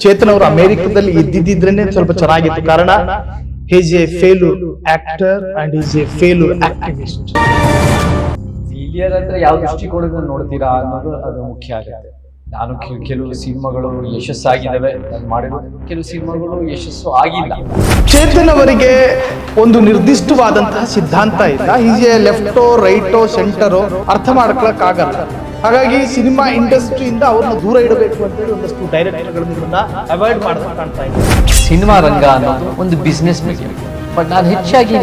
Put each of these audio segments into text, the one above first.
ಚೇತನ್ ಅವರು ಅಮೆರಿಕದಲ್ಲಿ ಇದ್ದಿದ್ರೇನೆ ಸ್ವಲ್ಪ ಚೆನ್ನಾಗಿತ್ತು. ಕಾರಣ is A failure actor and is A failure activist. Failure ಅಂದ್ರೆ ಯಾವ ದೃಷ್ಟಿಕೋನದಿಂದ ನೋಡ್ತೀರಾ ಅನ್ನೋದು ಅದು ಮುಖ್ಯ ಆಗುತ್ತೆ. ನಾನು ಕೆಲವು ಸಿನಿಮಾಗಳು ಯಶಸ್ಸಾಗಿದ್ದಾವೆ, ನಾನು ಮಾಡಿರೋ ಕೆಲವು ಸಿನಿಮಾಗಳು ಯಶಸ್ಸು ಆಗಿಲ್ಲ. ಚೇತನ್ ಅವರಿಗೆ ಒಂದು ನಿರ್ದಿಷ್ಟವಾದಂತಹ ಸಿದ್ಧಾಂತ ಇಲ್ಲ. ಈಸ್ ಎ ಲೆಫ್ಟೋ ರೈಟೋ ಸೆಂಟರೋ ಅರ್ಥ ಮಾಡ್ಕೊಳಕ್ಕಾಗಲ್ಲ. ಹಾಗಾಗಿ ಸಿನಿಮಾ ಇಂಡಸ್ಟ್ರಿಯಿಂದ ಅವ್ರನ್ನ ದೂರ ಇಡಬೇಕು ಅಂತೇಳಿ ಒಂದಷ್ಟು ಡೈರೆಕ್ಟರ್ಗಳನ್ನ ಅವಾಯ್ಡ್ ಮಾಡ್ತಾ ಕಾಣ್ತಾ ಇದ್ದಾರೆ. ಸಿನಿಮಾ ರಂಗ ಅನ್ನೋದು ಒಂದು ಬಿಸ್ನೆಸ್ ಮೀಡಿಯಂ. ಬಟ್ ನಾನು ಹೆಚ್ಚಾಗಿ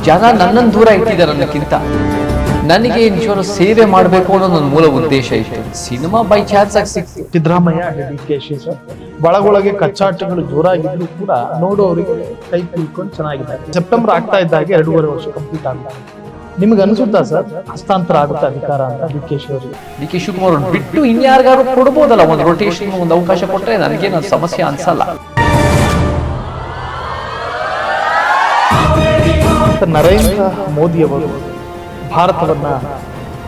ಜನ ನನ್ನನ್ನು ದೂರ ಇಟ್ಟಿದ್ದಾರೆ ಅನ್ನೋಕ್ಕಿಂತ ನನಗೆ ನಿಜವಾಗ್ಲೂ ಸೇವೆ ಮಾಡಬೇಕು ಅನ್ನೋ ನನ್ನ ಮೂಲ ಉದ್ದೇಶ ಇತ್ತು. ಸಿನಿಮಾ ಬೈ ಚಾನ್ಸ್ ಆಗಿ ಸಿಕ್ತು. ಸಿದ್ದರಾಮಯ್ಯ ಡಿಕೆಶಿ ಸರ್ ಒಳಗೊಳಗೆ ಕಚ್ಚಾಟಗಳು ಜೋರಾಗಿದ್ರು ಕೂಡ ನೋಡೋರಿಗೆ ಕೈ ಕುಲ್ಕೊಂಡು ಚೆನ್ನಾಗಿದ್ದಾರೆ. ಸೆಪ್ಟೆಂಬರ್ ಆಗ್ತಾ ಇದ್ದಾಗೆ 2.5 ವರ್ಷ ಕಂಪ್ಲೀಟ್ ಆಗ್ತಾ ಇದೆ. ನಿಮ್ಗೆ ಅನ್ಸುತ್ತಾ ಸರ್ ಹಸ್ತಾಂತರ ಆಗುತ್ತೆ ಅಧಿಕಾರ ಅಂತ ಡಿಕೆಶಿ ಅವರಿಗೆ? ಡಿ.ಕೆ. ಶಿವಕುಮಾರ್ ಬಿಟ್ಟು ಇನ್ಯಾರಿಗಾರು ಕೊಡ್ಬೋದಲ್ಲ, ಒಂದು ರೊಟೇಷನ್ ಒಂದು ಅವಕಾಶ ಕೊಟ್ಟರೆ ನನಗೇನು ಸಮಸ್ಯೆ ಅನ್ಸಲ್ಲ. ನರೇಂದ್ರ ಮೋದಿ ಅವರು ಭಾರತವನ್ನ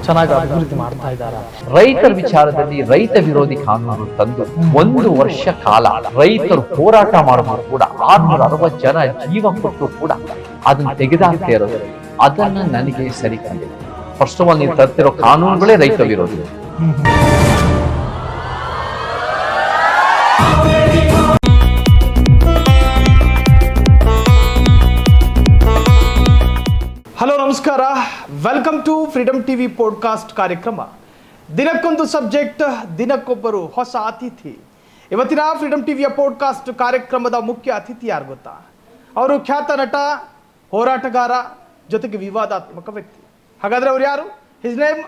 ಚೆನ್ನಾಗಿ ಅಭಿವೃದ್ಧಿ ಮಾಡ್ತಾ ಇದ್ದಾರೆ. ರೈತರ ವಿಚಾರದಲ್ಲಿ ರೈತ ವಿರೋಧಿ ಕಾನೂನು ತಂದು 1 ವರ್ಷ ಕಾಲ ರೈತರು ಹೋರಾಟ ಮಾಡಿದ್ರು ಕೂಡ 660 ಜನ ಜೀವ ಕೊಟ್ಟು ಕೂಡ ಅದನ್ನ ತೆಗೆದಾಕ್ತಾ ಇರೋದು ಅದನ್ನ ನನಗೆ ಸರಿ ಕಂಡಿಲ್ಲ. ಫಸ್ಟ್ ಆಫ್ ಆಲ್ ನೀವು ತರ್ತಿರೋ ಕಾನೂನುಗಳೇ ರೈತ ವಿರೋಧಿ. ಹಲೋ ನಮಸ್ಕಾರ, welcome to freedom TV podcast ಕಾರ್ಯಕ್ರಮ. ದಿನಕ್ಕೊಂದು ಸಬ್ಜೆಕ್ಟ್, ದಿನಕ್ಕೊಬ್ಬರು ಹೊಸ ಅತಿಥಿ. ಇವತ್ತಿನ ಫ್ರೀಡಮ್ ಟಿವಿಯ ಪಾಡ್ಕಾಸ್ಟ್ ಕಾರ್ಯಕ್ರಮದ ಮುಖ್ಯ ಅತಿಥಿ ಯಾರು ಗೊತ್ತಾ? ಅವರು ಖ್ಯಾತ ನಟ, ಹೋರಾಟಗಾರ, ಜೊತೆಗೆ ವಿವಾದಾತ್ಮಕ ವ್ಯಕ್ತಿ. ಹಾಗಾದ್ರೆ ಅವ್ರು ಯಾರು? ಹಿಸ್ ನೇಮ್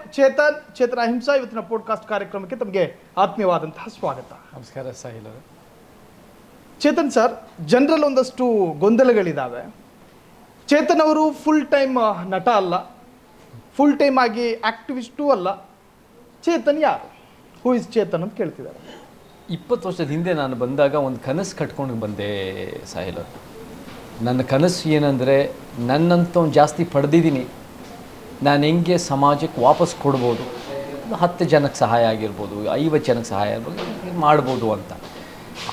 ಚೇತನ್ ಅಹಿಂಸಾ. ಇವತ್ತಿನ ಪಾಡ್ಕಾಸ್ಟ್ ಕಾರ್ಯಕ್ರಮಕ್ಕೆ ತಮಗೆ ಆತ್ಮೀಯವಾದಂತಹ ಸ್ವಾಗತ. ನಮಸ್ಕಾರ ಸಾಹಿಲ್. ಚೇತನ್ ಸರ್, ಜನರಲ್ಲಿ ಒಂದಷ್ಟು ಗೊಂದಲಗಳಿದ್ದಾವೆ. ಚೇತನ್ ಅವರು ಫುಲ್ ಟೈಮ್ ನಟ ಅಲ್ಲ, ಫುಲ್ ಟೈಮ್ ಆಗಿ ಆಕ್ಟಿವಿಸ್ಟೂ ಅಲ್ಲ. ಚೇತನ್ ಯಾರು? ಹೂ ಇಸ್ ಚೇತನ್ ಅಂತ ಕೇಳ್ತಿದ್ದಾರೆ. 20 ವರ್ಷದ ಹಿಂದೆ ನಾನು ಬಂದಾಗ ಒಂದು ಕನಸು ಕಟ್ಕೊಂಡು ಬಂದೆ ಸಾಹಿಲ್. ನನ್ನ ಕನಸು ಏನಂದರೆ, ನನ್ನಂತ ಜಾಸ್ತಿ ಪಡೆದಿದ್ದೀನಿ, ನಾನು ಹೆಂಗೆ ಸಮಾಜಕ್ಕೆ ವಾಪಸ್ ಕೊಡ್ಬೋದು, 10 ಜನಕ್ಕೆ ಸಹಾಯ ಆಗಿರ್ಬೋದು, 50 ಜನಕ್ಕೆ ಸಹಾಯ ಆಗ್ಬೋದು, ಮಾಡ್ಬೋದು ಅಂತ.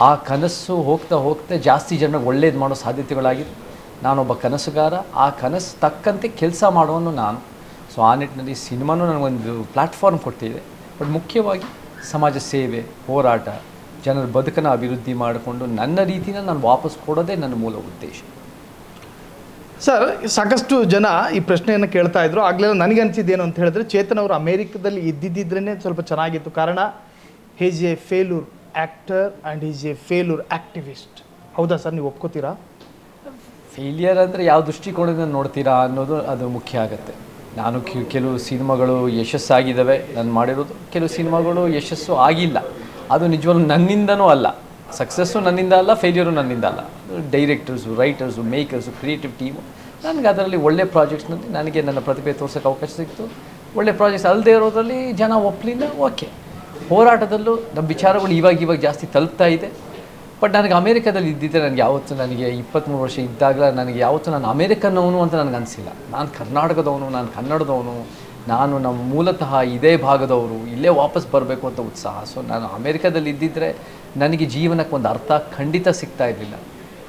ಆ ಕನಸು ಹೋಗ್ತಾ ಹೋಗ್ತಾ ಜಾಸ್ತಿ ಜನಕ್ಕೆ ಒಳ್ಳೇದು ಮಾಡೋ ಸಾಧ್ಯತೆಗಳಾಗಿದೆ. ನಾನೊಬ್ಬ ಕನಸುಗಾರ, ಆ ಕನಸು ತಕ್ಕಂತೆ ಕೆಲಸ ಮಾಡುವನು ನಾನು. ಸೊ ಆ ನಿಟ್ಟಿನಲ್ಲಿ ಸಿನಿಮಾನೂ ನನಗೊಂದು ಪ್ಲ್ಯಾಟ್ಫಾರ್ಮ್ ಕೊಡ್ತಿದೆ. ಬಟ್ ಮುಖ್ಯವಾಗಿ ಸಮಾಜ ಸೇವೆ, ಹೋರಾಟ, ಜನರ ಬದುಕನ್ನು ಅಭಿವೃದ್ಧಿ ಮಾಡಿಕೊಂಡು ನನ್ನ ರೀತಿನ ನಾನು ವಾಪಸ್ ಕೊಡೋದೇ ನನ್ನ ಮೂಲ ಉದ್ದೇಶ. ಸರ್, ಸಾಕಷ್ಟು ಜನ ಈ ಪ್ರಶ್ನೆಯನ್ನು ಕೇಳ್ತಾ ಇದ್ರು. ಆಗಲೇ ನನಗೆ ಅನಿಸಿದ್ದೇನು ಅಂತ ಹೇಳಿದ್ರೆ, ಚೇತನ್ ಅವರು ಅಮೇರಿಕದಲ್ಲಿ ಇದ್ದಿದ್ರೇನೆ ಸ್ವಲ್ಪ ಚೆನ್ನಾಗಿತ್ತು. ಕಾರಣ is A failure actor and is A failure activist. ಹೌದಾ ಸರ್, ನೀವು ಒಪ್ಕೋತೀರಾ? ಫೇಲಿಯರ್ ಅಂದರೆ ಯಾವ ದೃಷ್ಟಿಕೋನದಿಂದ ನೋಡ್ತೀರಾ ಅನ್ನೋದು ಅದು ಮುಖ್ಯ ಆಗುತ್ತೆ. ನಾನು ಕೆಲವು ಸಿನಿಮಾಗಳು ಯಶಸ್ಸಾಗಿದ್ದಾವೆ, ನಾನು ಮಾಡಿರೋದು ಕೆಲವು ಸಿನಿಮಾಗಳು ಯಶಸ್ಸು ಆಗಿಲ್ಲ. ಅದು ನಿಜವಾಗ್ಲೂ ನನ್ನಿಂದನೂ ಅಲ್ಲ, ಸಕ್ಸಸ್ಸು ನನ್ನಿಂದ ಅಲ್ಲ, ಫೇಲ್ಯೂರು ನನ್ನಿಂದ ಅಲ್ಲ. Directors, writers, makers, creative team, ನನಗೆ ಅದರಲ್ಲಿ ಒಳ್ಳೆ ಪ್ರಾಜೆಕ್ಟ್ಸ್ನಲ್ಲಿ ನನಗೆ ನನ್ನ ಪ್ರತಿಭೆ ತೋರ್ಸೋಕ್ಕೆ ಅವಕಾಶ ಸಿಕ್ತು. ಒಳ್ಳೆ ಪ್ರಾಜೆಕ್ಟ್ಸ್ ಅಲ್ಲದೆ ಇರೋದ್ರಲ್ಲಿ ಜನ ಒಪ್ಪಲಿಲ್ಲ, ಓಕೆ. ಹೋರಾಟದಲ್ಲೂ ನಮ್ಮ ವಿಚಾರಗಳು ಇವಾಗ ಜಾಸ್ತಿ ತಲುಪ್ತಾ ಇದೆ. ಬಟ್ ನನಗೆ ಅಮೇರಿಕಾದಲ್ಲಿ ಇದ್ದಿದ್ದರೆ ನನಗೆ ಯಾವತ್ತೂ, ನನಗೆ 23 ವರ್ಷ ಇದ್ದಾಗಲೇ ನನಗೆ ಯಾವತ್ತೂ ನಾನು ಅಮೇರಿಕನ್ನವನು ಅಂತ ನನಗೆ ಅನಿಸಿಲ್ಲ. ನಾನು ಕರ್ನಾಟಕದವನು, ನಾನು ಕನ್ನಡದವನು, ನಾನು ನಮ್ಮ ಮೂಲತಃ ಇದೇ ಭಾಗದವರು, ಇಲ್ಲೇ ವಾಪಸ್ ಬರಬೇಕು ಅಂತ ಉತ್ಸಾಹ. ಸೊ ನಾನು ಅಮೇರಿಕಾದಲ್ಲಿ ಇದ್ದಿದ್ದರೆ ನನಗೆ ಜೀವನಕ್ಕೆ ಒಂದು ಅರ್ಥ ಖಂಡಿತ ಸಿಗ್ತಾ ಇರಲಿಲ್ಲ.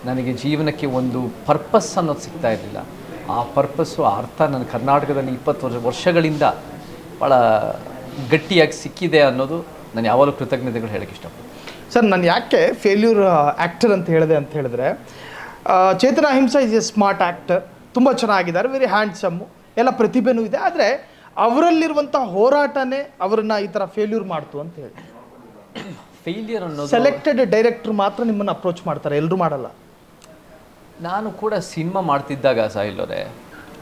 ನನಗೆ ಜೀವನಕ್ಕೆ ಒಂದು ಪರ್ಪಸ್ ಅನ್ನೋದು ಸಿಗ್ತಾ ಇರಲಿಲ್ಲ. ಆ ಪರ್ಪಸ್ಸು, ಆ ಅರ್ಥ ನನ್ನ ಕರ್ನಾಟಕದಲ್ಲಿ 20 ವರ್ಷಗಳಿಂದ ಭಾಳ ಗಟ್ಟಿಯಾಗಿ ಸಿಕ್ಕಿದೆ ಅನ್ನೋದು ನಾನು ಯಾವಾಗಲೂ ಕೃತಜ್ಞತೆಗಳು ಹೇಳೋಕ್ಕೆ ಇಷ್ಟಪಡ್ತೀನಿ. ಸರ್, ನಾನು ಯಾಕೆ ಫೇಲ್ಯೂರ್ ಆ್ಯಕ್ಟರ್ ಅಂತ ಹೇಳಿದೆ ಅಂತ ಹೇಳಿದ್ರೆ, ಚೇತನ್ ಅಹಿಂಸಾ ಈಸ್ ಎ ಸ್ಮಾರ್ಟ್ ಆ್ಯಕ್ಟರ್, ತುಂಬ ಚೆನ್ನಾಗಿದ್ದಾರೆ, ವೆರಿ ಹ್ಯಾಂಡ್ಸಮ್ಮು, ಎಲ್ಲ ಪ್ರತಿಭೆನೂ ಇದೆ. ಆದರೆ ಅವರಲ್ಲಿರುವಂಥ ಹೋರಾಟನೇ ಅವರನ್ನು ಈ ಥರ ಫೇಲ್ಯೂರ್ ಮಾಡ್ತು ಅಂತ ಹೇಳಿ. ಫೇಲ್ಯೂರ್ ಅನ್ನೋದು ಸೆಲೆಕ್ಟೆಡ್ ಡೈರೆಕ್ಟ್ರು ಮಾತ್ರ ನಿಮ್ಮನ್ನು ಅಪ್ರೋಚ್ ಮಾಡ್ತಾರೆ, ಎಲ್ಲರೂ ಮಾಡಲ್ಲ. ನಾನು ಕೂಡ ಸಿನಿಮಾ ಮಾಡ್ತಿದ್ದಾಗ ಸಾಹಿಲ್ ಅವರೇ,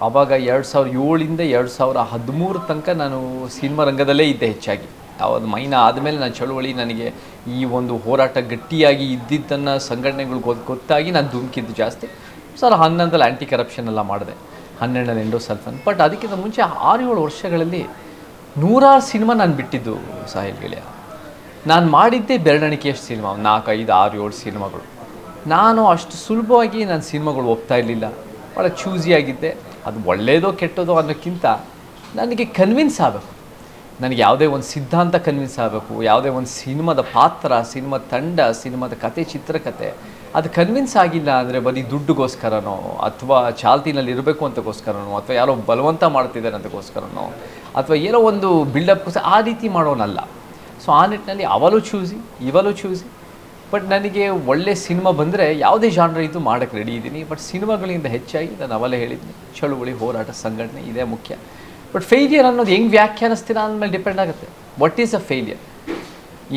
ಆವಾಗ 2007ಇಂದ 2013 ತನಕ ನಾನು ಸಿನಿಮಾ ರಂಗದಲ್ಲೇ ಇದ್ದೆ ಹೆಚ್ಚಾಗಿ. ಯಾವುದು ಮೈನಾ ಆದಮೇಲೆ ನಾನು ಚಳುವಳಿ, ನನಗೆ ಈ ಒಂದು ಹೋರಾಟ ಗಟ್ಟಿಯಾಗಿ ಇದ್ದಿದ್ದನ್ನು ಸಂಘಟನೆಗಳು ಗೊತ್ತಾಗಿ ನಾನು ಧುಮುಕಿದ್ದು ಜಾಸ್ತಿ. 2011ರಲ್ಲಿ ಆ್ಯಂಟಿ ಕರಪ್ಷನ್ ಎಲ್ಲ ಮಾಡಿದೆ, 12ರಲ್ಲಿ ಎಂಡೋಸಲ್ಫನ್. ಬಟ್ ಅದಕ್ಕಿಂತ ಮುಂಚೆ 6-7 ವರ್ಷಗಳಲ್ಲಿ 100 ಸಿನಿಮಾ ನಾನು ಬಿಟ್ಟಿದ್ದು ಸಾಹಿಲ್ ಗೆಳೆಯ. ನಾನು ಮಾಡಿದ್ದೇ ಬೆರಳಿಕೆಯಷ್ಟು ಸಿನಿಮಾ, 4, 5, 6, 7 ಸಿನಿಮಾಗಳು. ನಾನು ಅಷ್ಟು ಸುಲಭವಾಗಿ ನಾನು ಸಿನಿಮಾಗಳು ಒಪ್ತಾ ಇರಲಿಲ್ಲ, ಭಾಳ ಚೂಸಿಯಾಗಿದ್ದೆ. ಅದು ಒಳ್ಳೆಯದೋ ಕೆಟ್ಟದೋ ಅನ್ನೋಕ್ಕಿಂತ ನನಗೆ ಕನ್ವಿನ್ಸ್ ಆಗಬೇಕು. ನನಗೆ ಯಾವುದೇ ಒಂದು ಸಿದ್ಧಾಂತ ಕನ್ವಿನ್ಸ್ ಆಗಬೇಕು, ಯಾವುದೇ ಒಂದು ಸಿನಿಮಾದ ಪಾತ್ರ, ಸಿನಿಮಾ ತಂಡ, ಸಿನಿಮಾದ ಕತೆ, ಚಿತ್ರಕಥೆ ಅದು ಕನ್ವಿನ್ಸ್ ಆಗಿಲ್ಲ ಅಂದರೆ ಬರೀ ದುಡ್ಡುಗೋಸ್ಕರನೋ ಅಥವಾ ಚಾಲ್ತಿನಲ್ಲಿ ಇರಬೇಕು ಅಂತಗೋಸ್ಕರನೋ ಅಥವಾ ಯಾರೋ ಬಲವಂತ ಮಾಡ್ತಿದ್ದಾರೆ ಅಂತಗೋಸ್ಕರನೋ ಅಥವಾ ಏನೋ ಒಂದು ಬಿಲ್ಡಪ್ಗೋಸ್ಕರ ಆ ರೀತಿ ಮಾಡೋನಲ್ಲ. ಸೊ ಆ ನಿಟ್ಟಿನಲ್ಲಿ ಅವಳು ಚೂಸಿ, ಇವಳು ಚೂಸಿ. ಬಟ್ ನನಗೆ ಒಳ್ಳೆ ಸಿನಿಮಾ ಬಂದರೆ ಯಾವುದೇ ಜಾನ್ರ ಇದು ಮಾಡೋಕ್ಕೆ ರೆಡಿ ಇದ್ದೀನಿ. ಬಟ್ ಸಿನಿಮಾಗಳಿಂದ ಹೆಚ್ಚಾಗಿ ನಾನು ಅವಲೇ ಹೇಳಿದ್ದೀನಿ, ಚಳುವಳಿ, ಹೋರಾಟ, ಸಂಘಟನೆ ಇದೇ ಮುಖ್ಯ. ಬಟ್ ಫೇಲಿಯರ್ ಅನ್ನೋದು ಹೆಂಗೆ ವ್ಯಾಖ್ಯಾನಿಸ್ತೀರಾ ಅಂದಮೇಲೆ ಡಿಪೆಂಡ್ ಆಗುತ್ತೆ. What is a failure?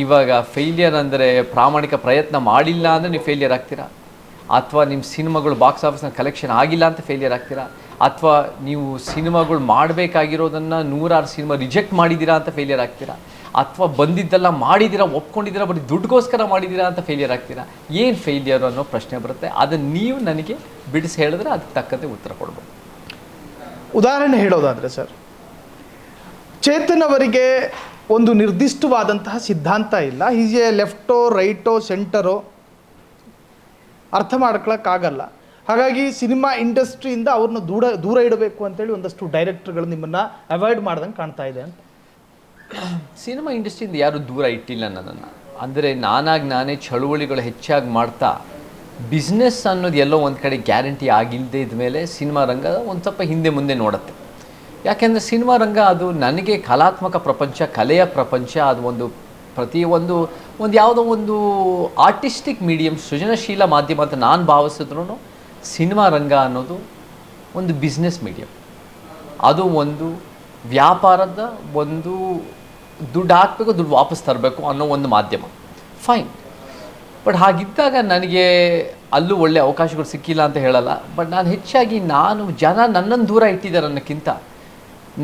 ಇವಾಗ ಫೇಲಿಯರ್ ಅಂದರೆ ಪ್ರಾಮಾಣಿಕ ಪ್ರಯತ್ನ ಮಾಡಿಲ್ಲ ಅಂದರೆ ನೀವು ಫೇಲಿಯರ್ ಆಗ್ತೀರಾ, ಅಥವಾ ನಿಮ್ಮ ಸಿನಿಮಾಗಳು ಬಾಕ್ಸ್ ಆಫೀಸ್ನ ಕಲೆಕ್ಷನ್ ಆಗಿಲ್ಲ ಅಂತ ಫೇಲಿಯರ್ ಆಗ್ತೀರಾ, ಅಥವಾ ನೀವು ಸಿನಿಮಾಗಳು ಮಾಡಬೇಕಾಗಿರೋದನ್ನು 106 ಸಿನಿಮಾ ರಿಜೆಕ್ಟ್ ಮಾಡಿದ್ದೀರಾ ಅಂತ ಫೇಲಿಯರ್ ಆಗ್ತೀರಾ, ಅಥವಾ ಬಂದಿದ್ದೆಲ್ಲ ಮಾಡಿದ್ದೀರಾ, ಒಪ್ಕೊಂಡಿದ್ದೀರಾ, ಬರೀ ದುಡ್ಡುಗೋಸ್ಕರ ಮಾಡಿದ್ದೀರಾ ಅಂತ ಫೇಲಿಯರ್ ಆಗ್ತೀರಾ. ಏನು ಫೇಲಿಯರ್ ಅನ್ನೋ ಪ್ರಶ್ನೆ ಬರುತ್ತೆ. ಅದನ್ನು ನೀವು ನನಗೆ ಬಿಡಿಸಿ ಹೇಳಿದ್ರೆ ಅದಕ್ಕೆ ತಕ್ಕಂತೆ ಉತ್ತರ ಕೊಡ್ಬೋದು. ಉದಾಹರಣೆ ಹೇಳೋದಾದರೆ ಸರ್, ಚೇತನ್ ಅವರಿಗೆ ಒಂದು ನಿರ್ದಿಷ್ಟವಾದಂತಹ ಸಿದ್ಧಾಂತ ಇಲ್ಲ. ಈಜೆ ಲೆಫ್ಟೋ ರೈಟೋ ಸೆಂಟರೋ ಅರ್ಥ ಮಾಡ್ಕೊಳಕ್ಕಾಗಲ್ಲ. ಹಾಗಾಗಿ ಸಿನಿಮಾ ಇಂಡಸ್ಟ್ರಿಯಿಂದ ಅವ್ರನ್ನ ದೂರ ಇಡಬೇಕು ಅಂತೇಳಿ ಒಂದಷ್ಟು ಡೈರೆಕ್ಟರ್ಗಳು ನಿಮ್ಮನ್ನು ಅವಾಯ್ಡ್ ಮಾಡ್ದಂಗೆ ಕಾಣ್ತಾ ಇದೆ ಅಂತ. ಸಿನಿಮಾ ಇಂಡಸ್ಟ್ರಿಯಿಂದ ಯಾರೂ ದೂರ ಇಟ್ಟಿಲ್ಲ ನನ್ನನ್ನು. ಅಂದರೆ ನಾನೇ ಚಳುವಳಿಗಳು ಹೆಚ್ಚಾಗಿ ಮಾಡ್ತಾ ಬಿಸ್ನೆಸ್ ಅನ್ನೋದು ಎಲ್ಲೋ ಒಂದು ಕಡೆ ಗ್ಯಾರಂಟಿ ಆಗಿಲ್ಲದೆ ಇದ್ಮೇಲೆ ಸಿನಿಮಾ ರಂಗ ಒಂದು ಸ್ವಲ್ಪ ಹಿಂದೆ ಮುಂದೆ ನೋಡುತ್ತೆ. ಯಾಕೆಂದರೆ ಸಿನಿಮಾ ರಂಗ ಅದು ನನಗೆ ಕಲಾತ್ಮಕ ಪ್ರಪಂಚ, ಕಲೆಯ ಪ್ರಪಂಚ. ಅದು ಒಂದು ಪ್ರತಿಯೊಂದು ಯಾವುದೋ ಒಂದು ಆರ್ಟಿಸ್ಟಿಕ್ ಮೀಡಿಯಮ್, ಸೃಜನಶೀಲ ಮಾಧ್ಯಮ ಅಂತ ನಾನು ಭಾವಿಸಿದ್ರೂ ಸಿನಿಮಾ ರಂಗ ಅನ್ನೋದು ಒಂದು ಬಿಸ್ನೆಸ್ ಮೀಡಿಯಮ್. ಅದು ಒಂದು ವ್ಯಾಪಾರದ ಒಂದು ದುಡ್ಡು ಹಾಕಬೇಕು, ದುಡ್ಡು ವಾಪಸ್ ತರಬೇಕು ಅನ್ನೋ ಒಂದು ಮಾಧ್ಯಮ. ಫೈನ್. ಬಟ್ ಹಾಗಿದ್ದಾಗ ನನಗೆ ಅಲ್ಲೂ ಒಳ್ಳೆ ಅವಕಾಶಗಳು ಸಿಕ್ಕಿಲ್ಲ ಅಂತ ಹೇಳಲ್ಲ. ಬಟ್ ನಾನು ಹೆಚ್ಚಾಗಿ ಜನ ನನ್ನನ್ನು ದೂರ ಇಟ್ಟಿದ್ದಾರೆ ಅನ್ನೋಕ್ಕಿಂತ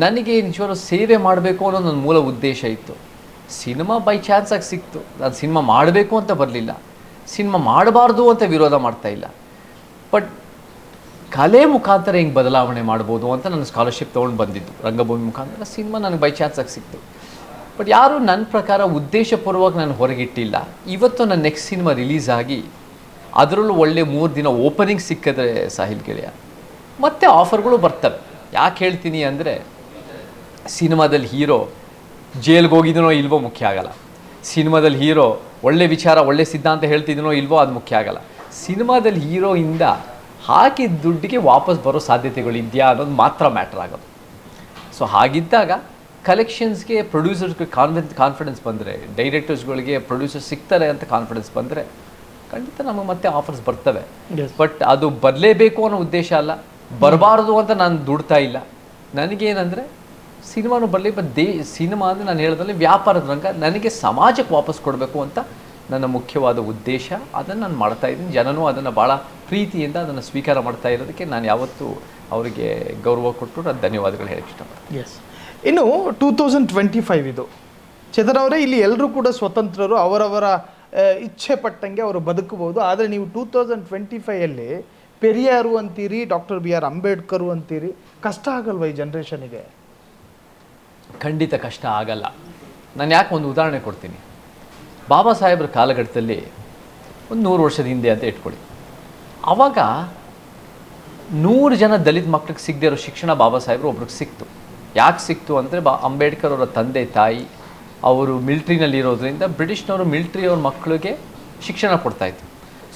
ನನಗೆ ನಿಜವಾಗ್ಲೂ ಸೇವೆ ಮಾಡಬೇಕು ಅನ್ನೋ ನನ್ನ ಮೂಲ ಉದ್ದೇಶ ಇತ್ತು. ಸಿನಿಮಾ ಬೈ ಚಾನ್ಸಾಗಿ ಸಿಕ್ತು. ನಾನು ಸಿನಿಮಾ ಮಾಡಬೇಕು ಅಂತ ಬರಲಿಲ್ಲ, ಸಿನಿಮಾ ಮಾಡಬಾರ್ದು ಅಂತ ವಿರೋಧ ಮಾಡ್ತಾ ಇಲ್ಲ. ಬಟ್ ಕಲೆ ಮುಖಾಂತರ ಹೆಂಗೆ ಬದಲಾವಣೆ ಮಾಡ್ಬೋದು ಅಂತ ನಾನು ಸ್ಕಾಲರ್ಶಿಪ್ ತೊಗೊಂಡು ಬಂದಿದ್ದು. ರಂಗಭೂಮಿ ಮುಖಾಂತರ ಸಿನಿಮಾ ನನಗೆ ಬೈ ಚಾನ್ಸಾಗಿ ಸಿಕ್ತು. ಬಟ್ ಯಾರೂ ನನ್ನ ಪ್ರಕಾರ ಉದ್ದೇಶಪೂರ್ವಕ ನಾನು ಹೊರಗಿಟ್ಟಿಲ್ಲ. ಇವತ್ತು ನನ್ನ ನೆಕ್ಸ್ಟ್ ಸಿನಿಮಾ ರಿಲೀಸ್ ಆಗಿ ಅದರಲ್ಲೂ ಒಳ್ಳೆ 3 ದಿನ ಓಪನಿಂಗ್ ಸಿಕ್ಕಿದ್ರೆ ಸಾಹಿಲ್ ಗೆಳೆಯ, ಮತ್ತೆ ಆಫರ್ಗಳು ಬರ್ತವೆ. ಯಾಕೆ ಹೇಳ್ತೀನಿ ಅಂದರೆ, ಸಿನಿಮಾದಲ್ಲಿ ಹೀರೋ ಜೈಲ್ಗೆ ಹೋಗಿದನೋ ಇಲ್ವೋ ಮುಖ್ಯ ಆಗಲ್ಲ. ಸಿನಿಮಾದಲ್ಲಿ ಹೀರೋ ಒಳ್ಳೆ ವಿಚಾರ, ಒಳ್ಳೆ ಸಿದ್ಧಾಂತ ಹೇಳ್ತಿದ್ದೀನೋ ಇಲ್ವೋ ಅದು ಮುಖ್ಯ ಆಗಲ್ಲ. ಸಿನಿಮಾದಲ್ಲಿ ಹೀರೋಯಿಂದ ಹಾಕಿದ ದುಡ್ಡಿಗೆ ವಾಪಸ್ ಬರೋ ಸಾಧ್ಯತೆಗಳು ಇದೆಯಾ ಅನ್ನೋದು ಮಾತ್ರ ಮ್ಯಾಟ್ರ್ ಆಗೋದು. ಸೊ ಹಾಗಿದ್ದಾಗ ಕಲೆಕ್ಷನ್ಸ್ಗೆ ಪ್ರೊಡ್ಯೂಸರ್ಸ್ಗೆ ಕಾನ್ಫಿಡೆನ್ಸ್ ಬಂದರೆ, ಡೈರೆಕ್ಟರ್ಸ್ಗಳಿಗೆ ಪ್ರೊಡ್ಯೂಸರ್ಸ್ ಸಿಗ್ತಾರೆ ಅಂತ ಕಾನ್ಫಿಡೆನ್ಸ್ ಬಂದರೆ ಖಂಡಿತ ನಮಗೆ ಮತ್ತೆ ಆಫರ್ಸ್ ಬರ್ತವೆ. ಬಟ್ ಅದು ಬರಲೇಬೇಕು ಅನ್ನೋ ಉದ್ದೇಶ ಅಲ್ಲ, ಬರಬಾರ್ದು ಅಂತ ನಾನು ದುಡ್ತಾ ಇಲ್ಲ. ನನಗೇನೆಂದರೆ ಸಿನಿಮಾನು ಬರಲಿ, ಬಟ್ ಸಿನಿಮಾ ಅಂದರೆ ನಾನು ಹೇಳೋದ್ರಲ್ಲಿ ವ್ಯಾಪಾರದ ರಂಗ, ನನಗೆ ಸಮಾಜಕ್ಕೆ ವಾಪಸ್ ಕೊಡಬೇಕು ಅಂತ ನನ್ನ ಮುಖ್ಯವಾದ ಉದ್ದೇಶ. ಅದನ್ನು ನಾನು ಮಾಡ್ತಾ ಇದ್ದೀನಿ. ಜನನೂ ಅದನ್ನು ಭಾಳ ಪ್ರೀತಿಯಿಂದ ಅದನ್ನು ಸ್ವೀಕಾರ ಮಾಡ್ತಾ ಇರೋದಕ್ಕೆ ನಾನು ಯಾವತ್ತೂ ಅವರಿಗೆ ಗೌರವ ಕೊಟ್ಟು ನಾನು ಧನ್ಯವಾದಗಳು ಹೇಳಕ್ಕೆ ಇಷ್ಟಪಡ್ತೀನಿ. ಎಸ್. ಇನ್ನು 2025 ಇದು. ಚೇತನ್ ಅವರೇ, ಇಲ್ಲಿ ಎಲ್ಲರೂ ಕೂಡ ಸ್ವತಂತ್ರರು, ಅವರವರ ಇಚ್ಛೆ ಪಟ್ಟಂಗೆ ಅವರು ಬದುಕಬಹುದು. ಆದರೆ ನೀವು 2025 ಪೆರಿಯಾರು ಅಂತೀರಿ, ಡಾಕ್ಟರ್ BR ಅಂಬೇಡ್ಕರು ಅಂತೀರಿ. ಕಷ್ಟ ಆಗಲ್ವ ಈ ಜನ್ರೇಷನಿಗೆ? ಖಂಡಿತ ಕಷ್ಟ ಆಗಲ್ಲ. ನಾನು ಯಾಕೆ ಒಂದು ಉದಾಹರಣೆ ಕೊಡ್ತೀನಿ. ಬಾಬಾ ಸಾಹೇಬ್ರ ಕಾಲಘಟ್ಟದಲ್ಲಿ ಒಂದು 100 ವರ್ಷದ ಹಿಂದೆ ಅಂತ ಇಟ್ಕೊಳ್ಳಿ. ಆವಾಗ 100 ಜನ ದಲಿತ ಮಕ್ಕಳಿಗೆ ಸಿಗದೇ ಇರೋ ಶಿಕ್ಷಣ ಬಾಬಾ ಸಾಹೇಬ್ರು ಒಬ್ರಿಗೆ ಸಿಕ್ತು. ಯಾಕೆ ಸಿಕ್ತು ಅಂದರೆ, ಅಂಬೇಡ್ಕರ್ ಅವರ ತಂದೆ ತಾಯಿ ಅವರು ಮಿಲ್ಟ್ರಿನಲ್ಲಿ ಇರೋದ್ರಿಂದ ಬ್ರಿಟಿಷ್ನವರು ಮಿಲ್ಟ್ರಿಯವ್ರ ಮಕ್ಕಳಿಗೆ ಶಿಕ್ಷಣ ಕೊಡ್ತಾಯಿದ್ರು.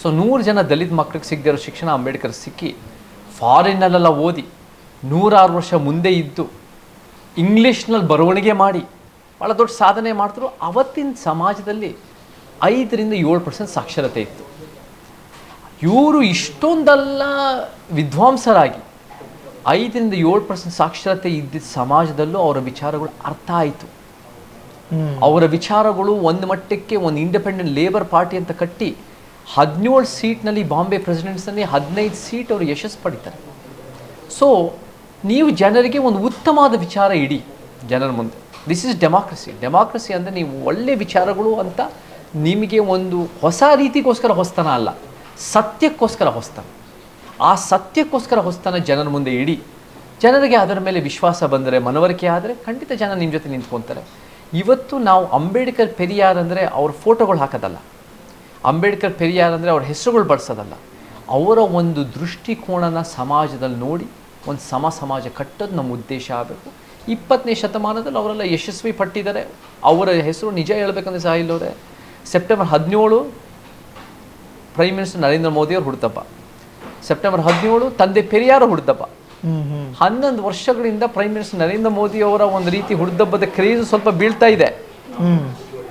ಸೊ 100 ಜನ ದಲಿತ ಮಕ್ಕಳಿಗೆ ಸಿಗದೇ ಇರೋ ಶಿಕ್ಷಣ ಅಂಬೇಡ್ಕರ್ ಸಿಕ್ಕಿ ಫಾರಿನ್ನಲ್ಲೆಲ್ಲ ಓದಿ 106 ವರ್ಷ ಮುಂದೆ ಇದ್ದು ಇಂಗ್ಲೀಷ್ನಲ್ಲಿ ಬರವಣಿಗೆ ಮಾಡಿ ಭಾಳ ದೊಡ್ಡ ಸಾಧನೆ ಮಾಡಿದ್ರು. ಅವತ್ತಿನ ಸಮಾಜದಲ್ಲಿ 5-7% ಸಾಕ್ಷರತೆ ಇತ್ತು. ಇವರು ಇಷ್ಟೊಂದೆಲ್ಲ ವಿದ್ವಾಂಸರಾಗಿ 5-7% ಸಾಕ್ಷರತೆ ಇದ್ದಿದ್ದ ಸಮಾಜದಲ್ಲೂ ಅವರ ವಿಚಾರಗಳು ಅರ್ಥ ಆಯಿತು. ಅವರ ವಿಚಾರಗಳು ಒಂದು ಮಟ್ಟಕ್ಕೆ ಒಂದು ಇಂಡಿಪೆಂಡೆಂಟ್ ಲೇಬರ್ ಪಾರ್ಟಿ ಅಂತ ಕಟ್ಟಿ 17 ಸೀಟ್ನಲ್ಲಿ ಬಾಂಬೆ ಪ್ರೆಸಿಡೆಂಟ್ಸ್ನಲ್ಲಿ 15 ಸೀಟ್ ಅವರು ಯಶಸ್ಸು ಪಡಿತಾರೆ. ಸೊ ನೀವು ಜನರಿಗೆ ಒಂದು ಉತ್ತಮವಾದ ವಿಚಾರ ಇಡಿ ಜನರ ಮುಂದೆ. This is democracy. ಡೆಮಾಕ್ರಸಿ ಅಂದರೆ ನೀವು ಒಳ್ಳೆ ವಿಚಾರಗಳು ಅಂತ ನಿಮಗೆ ಒಂದು ಹೊಸ ರೀತಿಗೋಸ್ಕರ ಹೊಸ್ತನ ಅಲ್ಲ, ಸತ್ಯಕ್ಕೋಸ್ಕರ ಹೊಸ್ತನ. ಆ ಸತ್ಯಕ್ಕೋಸ್ಕರ ಹೊಸ್ತನ ಜನರ ಮುಂದೆ ಇಡಿ. ಜನರಿಗೆ ಅದರ ಮೇಲೆ ವಿಶ್ವಾಸ ಬಂದರೆ, ಮನವರಿಕೆ ಆದರೆ ಖಂಡಿತ ಜನ ನಿಮ್ಮ ಜೊತೆ ನಿಂತ್ಕೊತಾರೆ. ಇವತ್ತು ನಾವು ಅಂಬೇಡ್ಕರ್ ಪೆರಿಯಾರ್ ಅಂದರೆ ಅವ್ರ ಫೋಟೋಗಳು ಹಾಕೋದಲ್ಲ, ಅಂಬೇಡ್ಕರ್ ಪೆರಿಯಾರ್ ಅಂದರೆ ಅವ್ರ ಹೆಸರುಗಳು ಬಳಸೋದಲ್ಲ. ಅವರ ಒಂದು ದೃಷ್ಟಿಕೋನನ ಸಮಾಜದಲ್ಲಿ ನೋಡಿ ಒಂದು ಸಮಾಜ ಕಟ್ಟೋದು ನಮ್ಮ ಉದ್ದೇಶ ಆಗಬೇಕು. 20ನೇ ಶತಮಾನದಲ್ಲಿ ಅವರೆಲ್ಲ ಯಶಸ್ವಿ ಪಟ್ಟಿದ್ದಾರೆ. ಅವರ ಹೆಸರು ನಿಜ ಹೇಳ್ಬೇಕಂದ್ರೆ ಸಹ ಇಲ್ಲವರೆ ಸೆಪ್ಟೆಂಬರ್ 17 ಪ್ರೈಮ್ ಮಿನಿಸ್ಟರ್ ನರೇಂದ್ರ ಮೋದಿಯವರು ಹುಡ್ತಪ್ಪ. ಸೆಪ್ಟೆಂಬರ್ 17 ತಂದೆ ಪೆರಿಯಾರು ಹುಡ್ತಪ್ಪ. 11 ವರ್ಷಗಳಿಂದ ಪ್ರೈಮ್ ಮಿನಿಸ್ಟರ್ ನರೇಂದ್ರ ಮೋದಿ ಅವರ ಒಂದು ರೀತಿ ಹುಡ್ದಬ್ಬದ ಕ್ರೇಜ್ ಸ್ವಲ್ಪ ಬೀಳ್ತಾ ಇದೆ.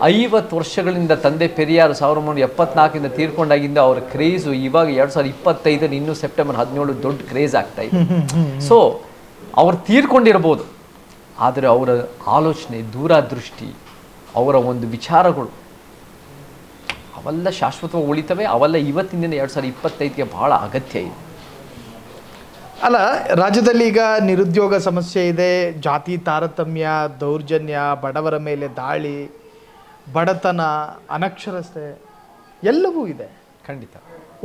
50 ವರ್ಷಗಳಿಂದ ತಂದೆ ಪೆರಿಯಾರು 1974 ತೀರ್ಕೊಂಡಾಗಿಂದ ಅವರ ಕ್ರೇಜು ಇವಾಗ 2025 ಇನ್ನೂ ಸೆಪ್ಟೆಂಬರ್ 17 ದೊಡ್ಡ ಕ್ರೇಜ್ ಆಗ್ತಾ ಇದೆ. ಸೊ ಅವ್ರು ತೀರ್ಕೊಂಡಿರ್ಬೋದು, ಆದರೆ ಅವರ ಆಲೋಚನೆ, ದೂರದೃಷ್ಟಿ, ಅವರ ಒಂದು ವಿಚಾರಗಳು ಅವೆಲ್ಲ ಶಾಶ್ವತವಾಗಿ ಉಳಿತವೆ. ಅವೆಲ್ಲ ಇವತ್ತಿನ ದಿನ 2025ಗೆ ಬಹಳ ಅಗತ್ಯ ಇದೆ. ಅಲ್ಲ, ರಾಜ್ಯದಲ್ಲಿ ಈಗ ನಿರುದ್ಯೋಗ ಸಮಸ್ಯೆ ಇದೆ, ಜಾತಿ ತಾರತಮ್ಯ, ದೌರ್ಜನ್ಯ, ಬಡವರ ಮೇಲೆ ದಾಳಿ, ಬಡತನ, ಅನಕ್ಷರತೆ ಎಲ್ಲವೂ ಇದೆ. ಖಂಡಿತ.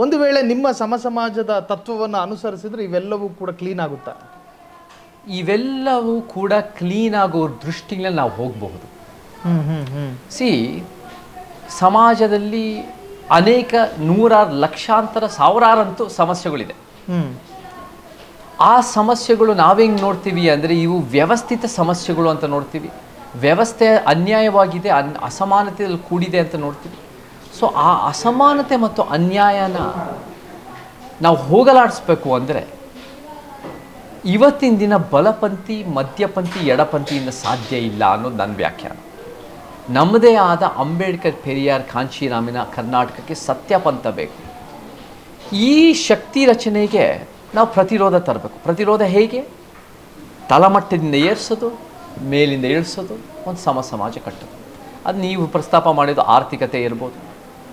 ಒಂದು ವೇಳೆ ನಿಮ್ಮ ಸಮಾಜದ ತತ್ವವನ್ನು ಅನುಸರಿಸಿದ್ರೆ ಇವೆಲ್ಲವೂ ಕೂಡ ಕ್ಲೀನ್ ಆಗುತ್ತಾ? ಇವೆಲ್ಲವೂ ಕೂಡ ಕ್ಲೀನ್ ಆಗೋ ದೃಷ್ಟಿಯಲ್ಲಿ ನಾವು ಹೋಗಬಹುದು. ಸಮಾಜದಲ್ಲಿ ಅನೇಕ ನೂರಾರು, ಲಕ್ಷಾಂತರ, ಸಾವಿರಾರಂತೂ ಸಮಸ್ಯೆಗಳಿದೆ. ಆ ಸಮಸ್ಯೆಗಳು ನಾವೇಂಗೆ ನೋಡ್ತೀವಿ ಅಂದರೆ ಇವು ವ್ಯವಸ್ಥಿತ ಸಮಸ್ಯೆಗಳು ಅಂತ ನೋಡ್ತೀವಿ. ವ್ಯವಸ್ಥೆ ಅನ್ಯಾಯವಾಗಿದೆ, ಅಸಮಾನತೆಯಲ್ಲಿ ಕೂಡಿದೆ ಅಂತ ನೋಡ್ತೀವಿ. ಸೊ ಆ ಅಸಮಾನತೆ ಮತ್ತು ಅನ್ಯಾಯನ ನಾವು ಹೋಗಲಾಡಿಸ್ಬೇಕು ಅಂದರೆ ಇವತ್ತಿನ ದಿನ ಬಲಪಂಥಿ, ಮಧ್ಯಪಂಥಿ, ಎಡಪಂಥಿಯಿಂದ ಸಾಧ್ಯ ಇಲ್ಲ ಅನ್ನೋದು ನನ್ನ ವ್ಯಾಖ್ಯಾನ. ನಮ್ಮದೇ ಆದ ಅಂಬೇಡ್ಕರ್, ಪೆರಿಯಾರ್, ಕಾಂಚೀರಾಮನ ಕರ್ನಾಟಕಕ್ಕೆ ಸತ್ಯಪಂಥ ಬೇಕು. ಈ ಶಕ್ತಿ ರಚನೆಗೆ ನಾವು ಪ್ರತಿರೋಧ ತರಬೇಕು. ಪ್ರತಿರೋಧ ಹೇಗೆ? ತಳಮಟ್ಟದಿಂದ ಏರಿಸೋದು, ಮೇಲಿಂದ ಇಳಿಸೋದು, ಒಂದು ಸಮಾಜ ಕಟ್ಟೋದು. ಅದು ನೀವು ಪ್ರಸ್ತಾಪ ಮಾಡಿದ್ದು ಆರ್ಥಿಕತೆ ಇರ್ಬೋದು,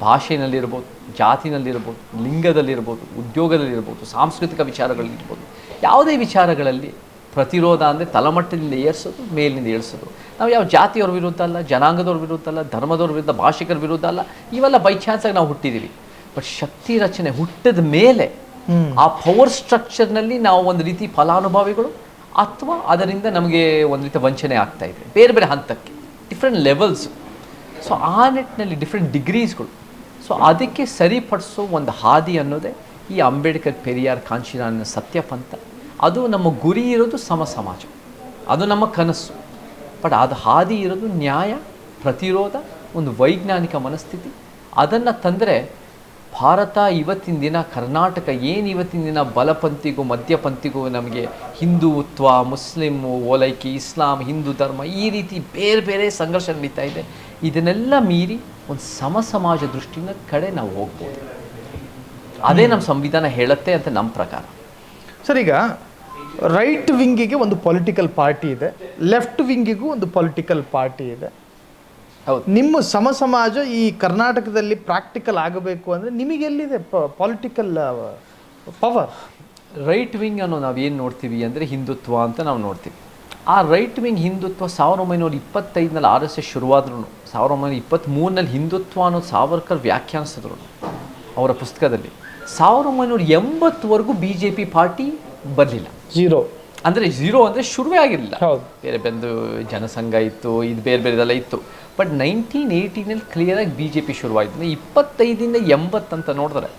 ಭಾಷೆಯಲ್ಲಿರ್ಬೋದು, ಜಾತಿನಲ್ಲಿರ್ಬೋದು, ಲಿಂಗದಲ್ಲಿರ್ಬೋದು, ಉದ್ಯೋಗದಲ್ಲಿರ್ಬೋದು, ಸಾಂಸ್ಕೃತಿಕ ವಿಚಾರಗಳಲ್ಲಿರ್ಬೋದು. ಯಾವುದೇ ವಿಚಾರಗಳಲ್ಲಿ ಪ್ರತಿರೋಧ ಅಂದರೆ ತಳಮಟ್ಟದಿಂದ ಏರಿಸೋದು, ಮೇಲಿನಿಂದ ಇಳಿಸೋದು. ನಾವು ಯಾವ ಜಾತಿಯವ್ರ ವಿರುದ್ಧ ಅಲ್ಲ, ಜನಾಂಗದವ್ರ ವಿರುದ್ಧ ಅಲ್ಲ, ಧರ್ಮದವ್ರ ವಿರುದ್ಧ, ಭಾಷಿಕರ ವಿರುದ್ಧ ಅಲ್ಲ. ಇವೆಲ್ಲ ಬೈ ಚಾನ್ಸಾಗಿ ನಾವು ಹುಟ್ಟಿದ್ದೀವಿ. ಬಟ್ ಶಕ್ತಿ ರಚನೆ ಹುಟ್ಟಿದ ಮೇಲೆ ಆ ಪವರ್ ಸ್ಟ್ರಕ್ಚರ್ನಲ್ಲಿ ನಾವು ಒಂದು ರೀತಿ ಫಲಾನುಭವಿಗಳು ಅಥವಾ ಅದರಿಂದ ನಮಗೆ ಒಂದು ರೀತಿ ವಂಚನೆ ಆಗ್ತಾ ಇದೆ, ಬೇರೆ ಬೇರೆ ಹಂತಕ್ಕೆ, ಡಿಫ್ರೆಂಟ್ ಲೆವೆಲ್ಸ್. ಸೊ ಆ ನಿಟ್ಟಿನಲ್ಲಿ ಡಿಫ್ರೆಂಟ್ ಡಿಗ್ರೀಸ್ಗಳು. ಸೊ ಅದಕ್ಕೆ ಸರಿಪಡಿಸೋ ಒಂದು ಹಾದಿ ಅನ್ನೋದೇ ಈ ಅಂಬೇಡ್ಕರ್, ಪೆರಿಯಾರ್, ಕಾಂಚೀರಾಮನ ಸತ್ಯಪಂಥ. ಅದು ನಮ್ಮ ಗುರಿ ಇರೋದು ಸಮಾಜ, ಅದು ನಮ್ಮ ಕನಸು. ಬಟ್ ಅದು ಹಾದಿ ಇರೋದು ನ್ಯಾಯ, ಪ್ರತಿರೋಧ, ಒಂದು ವೈಜ್ಞಾನಿಕ ಮನಸ್ಥಿತಿ. ಅದನ್ನು ತಂದರೆ ಭಾರತ ಇವತ್ತಿನ ದಿನ, ಕರ್ನಾಟಕ ಏನು ಇವತ್ತಿನ ದಿನ ಬಲಪಂಥಿಗೂ ಮಧ್ಯಪಂಥಿಗೂ ನಮಗೆ ಹಿಂದುತ್ವ, ಮುಸ್ಲಿಮು, ಓಲೈಕೆ, ಇಸ್ಲಾಂ, ಹಿಂದೂ ಧರ್ಮ, ಈ ರೀತಿ ಬೇರೆ ಬೇರೆ ಸಂಘರ್ಷ ನಡೀತಾ ಇದೆ. ಇದನ್ನೆಲ್ಲ ಮೀರಿ ಒಂದು ಸಮಾಜ ದೃಷ್ಟಿನ ಕಡೆ ನಾವು ಹೋಗ್ಬೋದು. ಅದೇ ನಮ್ಮ ಸಂವಿಧಾನ ಹೇಳುತ್ತೆ ಅಂತ ನಮ್ಮ ಪ್ರಕಾರ. ಸರ್, ಈಗ ರೈಟ್ ವಿಂಗಿಗೆ ಒಂದು ಪೊಲಿಟಿಕಲ್ ಪಾರ್ಟಿ ಇದೆ, ಲೆಫ್ಟ್ ವಿಂಗಿಗೂ ಒಂದು ಪೊಲಿಟಿಕಲ್ ಪಾರ್ಟಿ ಇದೆ. ಹೌದು. ನಿಮ್ಮ ಸಮಾಜ ಈ ಕರ್ನಾಟಕದಲ್ಲಿ ಪ್ರಾಕ್ಟಿಕಲ್ ಆಗಬೇಕು ಅಂದರೆ ನಿಮಗೆಲ್ಲಿದೆ ಪೊಲಿಟಿಕಲ್ ಪವರ್? ರೈಟ್ ವಿಂಗ್ ಅನ್ನೋ ನಾವು ಏನು ನೋಡ್ತೀವಿ ಅಂದರೆ ಹಿಂದುತ್ವ ಅಂತ ನಾವು ನೋಡ್ತೀವಿ. ಆ right wing Hindutva 1925 RSS ಶುರುವಾದ್ರೂ 1923 Hindutva ಅನ್ನೋದು ಸಾವರ್ಕರ್ ವ್ಯಾಖ್ಯಾನಿಸಿದ್ರು ಅವರ ಪುಸ್ತಕದಲ್ಲಿ. 1980ವರೆಗೂ BJP ಪಾರ್ಟಿ ಬರಲಿಲ್ಲ. ಝೀರೋ ಅಂದರೆ ಶುರುವೇ ಆಗಿರಲಿಲ್ಲ. ಬೇರೆ ಬಂದು ಜನಸಂಘ ಇತ್ತು, ಇದು ಬೇರೆ ಬೇರೆದೆಲ್ಲ ಇತ್ತು. ಬಟ್ 1980 ಕ್ಲಿಯರಾಗಿ BJP ಶುರುವಾಯಿತು. 25ರಿಂದ 80 ಅಂತ ನೋಡಿದ್ರೆ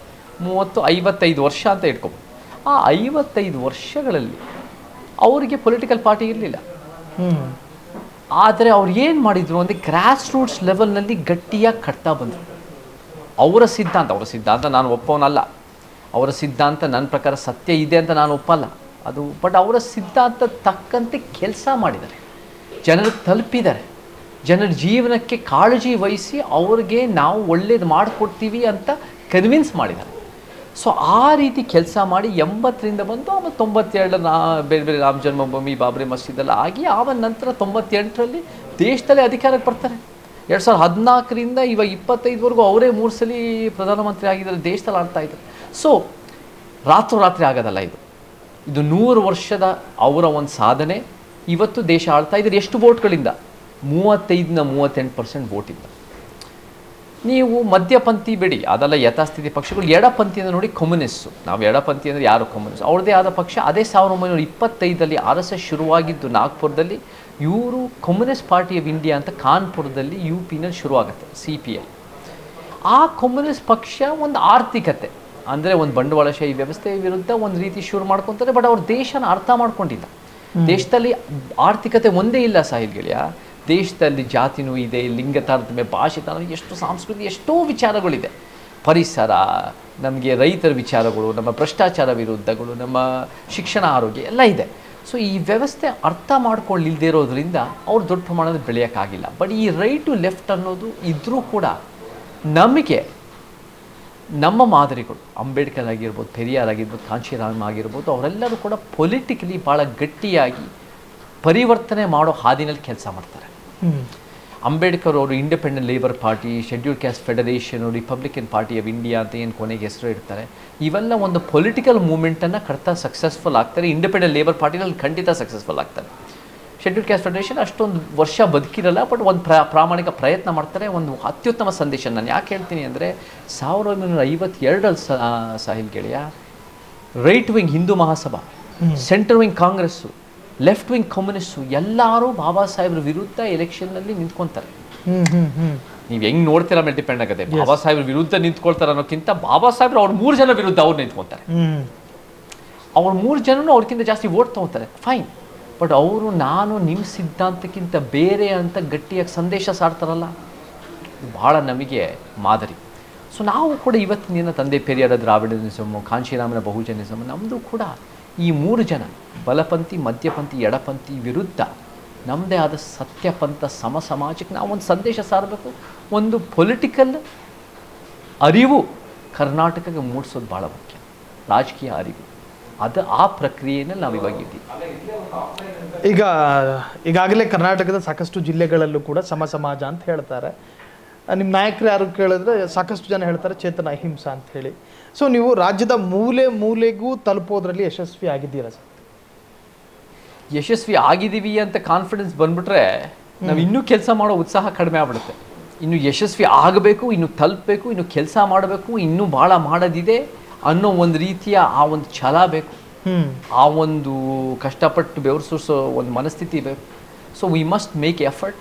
55 ವರ್ಷ ಅಂತ ಇಟ್ಕೊಬೋದು. ಆ 55 ವರ್ಷಗಳಲ್ಲಿ ಅವರಿಗೆ ಪೊಲಿಟಿಕಲ್ ಪಾರ್ಟಿ ಇರಲಿಲ್ಲ. ಆದರೆ ಅವ್ರು ಏನು ಮಾಡಿದರು ಅಂದರೆ ಗ್ರಾಸ್ ರೂಟ್ಸ್ ಲೆವೆಲ್ನಲ್ಲಿ ಗಟ್ಟಿಯಾಗಿ ಕಟ್ತಾ ಬಂದರು. ಅವರ ಸಿದ್ಧಾಂತ ನಾನು ಒಪ್ಪೋನಲ್ಲ. ಅವರ ಸಿದ್ಧಾಂತ ನನ್ನ ಪ್ರಕಾರ ಸತ್ಯ ಇದೆ ಅಂತ ನಾನು ಒಪ್ಪಲ್ಲ ಅದು. ಬಟ್ ಅವರ ಸಿದ್ಧಾಂತ ತಕ್ಕಂತೆ ಕೆಲಸ ಮಾಡಿದ್ದಾರೆ, ಜನರಿಗೆ ತಲುಪಿದ್ದಾರೆ, ಜನರ ಜೀವನಕ್ಕೆ ಕಾಳಜಿ ವಹಿಸಿ ಅವ್ರಿಗೆ ನಾವು ಒಳ್ಳೇದು ಮಾಡಿಕೊಡ್ತೀವಿ ಅಂತ ಕನ್ವಿನ್ಸ್ ಮಾಡಿದ್ದಾರೆ. ಸೊ ಆ ರೀತಿ ಕೆಲಸ ಮಾಡಿ 80ರಿಂದ ಬಂದು ಆಮೇಲೆ 92 ಬೇರೆ ಬೇರೆ ರಾಮ ಜನ್ಮಭೂಮಿ, ಬಾಬ್ರಿ ಮಸೀದೆಲ್ಲ ಆಗಿ ಆಮೇಲೆ ನಂತರ 98ರಲ್ಲಿ ದೇಶದಲ್ಲೇ ಅಧಿಕಾರಕ್ಕೆ ಬರ್ತಾರೆ. 2014ರಿಂದ ಇವಾಗ 25ವರೆಗೂ ಅವರೇ 3 ಸಲ ಪ್ರಧಾನಮಂತ್ರಿ ಆಗಿದ್ದಾರೆ, ದೇಶದಲ್ಲಿ ಆಡ್ತಾ ಇದ್ದಾರೆ. ಸೊ ರಾತ್ರೋರಾತ್ರಿ ಆಗೋದಲ್ಲ ಇದು 100 ವರ್ಷದ ಅವರ ಒಂದು ಸಾಧನೆ. ಇವತ್ತು ದೇಶ ಆಳ್ತಾ ಇದ್ದಾರೆ. ಎಷ್ಟು ವೋಟ್ಗಳಿಂದ? 35-38% ವೋಟಿಂದ. ನೀವು ಮಧ್ಯಪಂಥಿ ಬಿಡಿ, ಅದೆಲ್ಲ ಯಥಾಸ್ಥಿತಿ ಪಕ್ಷಗಳು. ಎಡಪಂಥಿ ನೋಡಿ ಕಮ್ಯುನಿಸ್ಟು. ನಾವು ಎಡಪಂಥಿ ಅಂದರೆ ಯಾರು ಕಮ್ಯುನಿಸ್ಟ್, ಅವ್ರದ್ದೇ ಆದ ಪಕ್ಷ. ಅದೇ 1925 RSS ಶುರುವಾಗಿದ್ದು ನಾಗ್ಪುರದಲ್ಲಿ. ಇವರು ಕಮ್ಯುನಿಸ್ಟ್ ಪಾರ್ಟಿ ಆಫ್ ಇಂಡಿಯಾ ಅಂತ ಕಾನ್ಪುರದಲ್ಲಿ UPನಲ್ಲಿ ಶುರುವಾಗುತ್ತೆ, CPI. ಆ ಕಮ್ಯುನಿಸ್ಟ್ ಪಕ್ಷ ಒಂದು ಆರ್ಥಿಕತೆ ಅಂದರೆ ಒಂದು ಬಂಡವಾಳಶಾಹಿ ವ್ಯವಸ್ಥೆಯ ವಿರುದ್ಧ ಒಂದು ರೀತಿ ಶುರು ಮಾಡ್ಕೊತಾರೆ. ಬಟ್ ಅವ್ರ ದೇಶನ ಅರ್ಥ ಮಾಡ್ಕೊಂಡಿಲ್ಲ. ದೇಶದಲ್ಲಿ ಆರ್ಥಿಕತೆ ಒಂದೇ ಇಲ್ಲ ಸಾಹಿಲ್ ಗೆಳೆಯ. ದೇಶದಲ್ಲಿ ಜಾತಿನೂ ಇದೆ, ಲಿಂಗ ತಾರತಮ್ಯ, ಭಾಷೆ ತಾರತಮ್ಯ, ಎಷ್ಟು ಸಾಂಸ್ಕೃತಿಕ ಎಷ್ಟೋ ವಿಚಾರಗಳಿದೆ. ಪರಿಸರ, ನಮಗೆ ರೈತರ ವಿಚಾರಗಳು, ನಮ್ಮ ಭ್ರಷ್ಟಾಚಾರ ವಿರುದ್ಧಗಳು, ನಮ್ಮ ಶಿಕ್ಷಣ, ಆರೋಗ್ಯ ಎಲ್ಲ ಇದೆ. ಸೊ ಈ ವ್ಯವಸ್ಥೆ ಅರ್ಥ ಮಾಡ್ಕೊಳ್ಳಿಲ್ಲದೆ ಇರೋದ್ರಿಂದ ಅವ್ರು ದೊಡ್ಡ ಪ್ರಮಾಣದಲ್ಲಿ ಬೆಳೆಯೋಕ್ಕಾಗಿಲ್ಲ. ಬಟ್ ಈ ರೈಟ್ ಟು ಲೆಫ್ಟ್ ಅನ್ನೋದು ಇದ್ದರೂ ಕೂಡ ನಮಗೆ ನಮ್ಮ ಮಾದರಿಗಳು ಅಂಬೇಡ್ಕರ್ ಆಗಿರ್ಬೋದು, ಪೆರಿಯಾರ್ ಆಗಿರ್ಬೋದು, ಕಾಂಶಿರಾಮ್ ಆಗಿರ್ಬೋದು, ಅವರೆಲ್ಲರೂ ಕೂಡ ಪೊಲಿಟಿಕಲಿ ಭಾಳ ಗಟ್ಟಿಯಾಗಿ ಪರಿವರ್ತನೆ ಮಾಡೋ ಹಾದಿನಲ್ಲಿ ಕೆಲಸ ಮಾಡ್ತಾರೆ. ಅಂಬೇಡ್ಕರ್ ಅವರು Independent Labour Party, Schedule Caste Federation, Republican Party of India ಅಂತ ಏನು ಕೊನೆಗೆ ಹೆಸರು ಇಡ್ತಾರೆ, ಇವೆಲ್ಲ ಒಂದು ಪೊಲಿಟಿಕಲ್ ಮೂವ್ಮೆಂಟನ್ನು ಕಟ್ತಾ ಸಕ್ಸಸ್ಫುಲ್ ಆಗ್ತಾರೆ. ಇಂಡಿಪೆಂಡೆಂಟ್ ಲೇಬರ್ ಪಾರ್ಟಿನಲ್ಲಿ ಖಂಡಿತ ಸಕ್ಸಸ್ಫುಲ್ ಆಗ್ತಾರೆ. ಶೆಡ್ಯೂಲ್ ಕ್ಯಾಸ್ಟ್ ಫೆಡರೇಷನ್ ಅಷ್ಟೊಂದು ವರ್ಷ ಬದುಕಿರಲ್ಲ, ಬಟ್ ಒಂದು ಪ್ರಾಮಾಣಿಕ ಪ್ರಯತ್ನ ಮಾಡ್ತಾರೆ. ಒಂದು ಅತ್ಯುತ್ತಮ ಸಂದೇಶ. ನಾನು ಯಾಕೆ ಹೇಳ್ತೀನಿ ಅಂದರೆ 1952 ಸಾಹಿಲ್ ಗೆಳೆಯ, right wing Hindu Mahasabha, centre wing Congress, left wing communist ಎಲ್ಲರೂ ಬಾಬಾ ಸಾಹೇಬ್ರ ವಿರುದ್ಧ ಎಲೆಕ್ಷನ್ನಲ್ಲಿ ನಿಂತ್ಕೊತಾರೆ. ನೀವು ಹೆಂಗೆ ನೋಡ್ತೀರ ಮೇಲೆ ಡಿಪೆಂಡ್ ಆಗುತ್ತೆ. ಬಾಬಾ ಸಾಹೇಬ್ರ ವಿರುದ್ಧ ನಿಂತ್ಕೊಳ್ತಾರೆ ಅನ್ನೋಕ್ಕಿಂತ ಬಾಬಾ ಸಾಹೇಬ್ರು ಅವ್ರ 3 ಜನ ವಿರುದ್ಧ ಅವ್ರು ನಿಂತ್ಕೊತಾರೆ. ಅವ್ರ 3 ಜನನು ಅವ್ರಿಗಿಂತ ಜಾಸ್ತಿ ವೋಟ್ ತೊಗೊತಾರೆ, ಫೈನ್. ಬಟ್ ಅವರು ನಾನು ನಿಮ್ಮ ಸಿದ್ಧಾಂತಕ್ಕಿಂತ ಬೇರೆ ಅಂತ ಗಟ್ಟಿಯಾಗಿ ಸಂದೇಶ ಸಾರ್ತಾರಲ್ಲ, ಭಾಳ ನಮಗೆ ಮಾದರಿ. ಸೊ ನಾವು ಕೂಡ ಇವತ್ತಿನ ದಿನ ತಂದೆ ಪೆರಿಯಾರ ದ್ರಾವಿಡನಿಸಮು, ಕಾಂಶಿರಾಮನ ಬಹುಜನಿಸಮು, ನಮ್ಮದು ಕೂಡ ಈ 3 ಜನ ಬಲಪಂಥಿ, ಮಧ್ಯಪಂಥಿ, ಎಡಪಂಥಿ ವಿರುದ್ಧ ನಮ್ಮದೇ ಆದ ಸತ್ಯಪಂಥ ಸಮ ಸಮಾಜಕ್ಕೆ ನಾವು ಒಂದು ಸಂದೇಶ ಸಾರಬೇಕು. ಒಂದು ಪೊಲಿಟಿಕಲ್ ಅರಿವು ಕರ್ನಾಟಕಕ್ಕೆ ಮೂಡಿಸೋದು ಭಾಳ ಮುಖ್ಯ, ರಾಜಕೀಯ ಅರಿವು. ಆ ಪ್ರಕ್ರಿಯೆಯಲ್ಲಿ ನಾವು ಇವಾಗ ಇದ್ದೀವಿ. ಈಗಾಗಲೇ ಕರ್ನಾಟಕದ ಸಾಕಷ್ಟು ಜಿಲ್ಲೆಗಳಲ್ಲೂ ಕೂಡ ಸಮ ಸಮಾಜ ಅಂತ ಹೇಳ್ತಾರೆ. ನಿಮ್ಮ ನಾಯಕರು ಯಾರು ಕೇಳಿದ್ರೆ ಸಾಕಷ್ಟು ಜನ ಹೇಳ್ತಾರೆ ಚೇತನ ಅಹಿಂಸಾ ಅಂತ ಹೇಳಿ. ಸೊ ನೀವು ರಾಜ್ಯದ ಮೂಲೆ ಮೂಲೆಗೂ ತಲುಪೋದ್ರಲ್ಲಿ ಯಶಸ್ವಿ ಆಗಿದ್ದೀರಾ ಸರ್? ಯಶಸ್ವಿ ಆಗಿದ್ದೀವಿ ಅಂತ ಕಾನ್ಫಿಡೆನ್ಸ್ ಬಂದ್ಬಿಟ್ರೆ ನಾವು ಇನ್ನೂ ಕೆಲಸ ಮಾಡೋ ಉತ್ಸಾಹ ಕಡಿಮೆ ಆಗ್ಬಿಡುತ್ತೆ. ಇನ್ನು ಯಶಸ್ವಿ ಆಗಬೇಕು, ಇನ್ನು ತಲುಪಬೇಕು, ಇನ್ನು ಕೆಲಸ ಮಾಡಬೇಕು, ಇನ್ನೂ ಭಾಳ ಮಾಡೋದಿದೆ ಅನ್ನೋ ಒಂದು ರೀತಿಯ ಆ ಒಂದು ಛಲ ಬೇಕು, ಆ ಒಂದು ಕಷ್ಟಪಟ್ಟು ಬೆವರು ಸುರಿಸೋ ಒಂದು ಮನಸ್ಥಿತಿ ಬೇಕು. So we must make effort.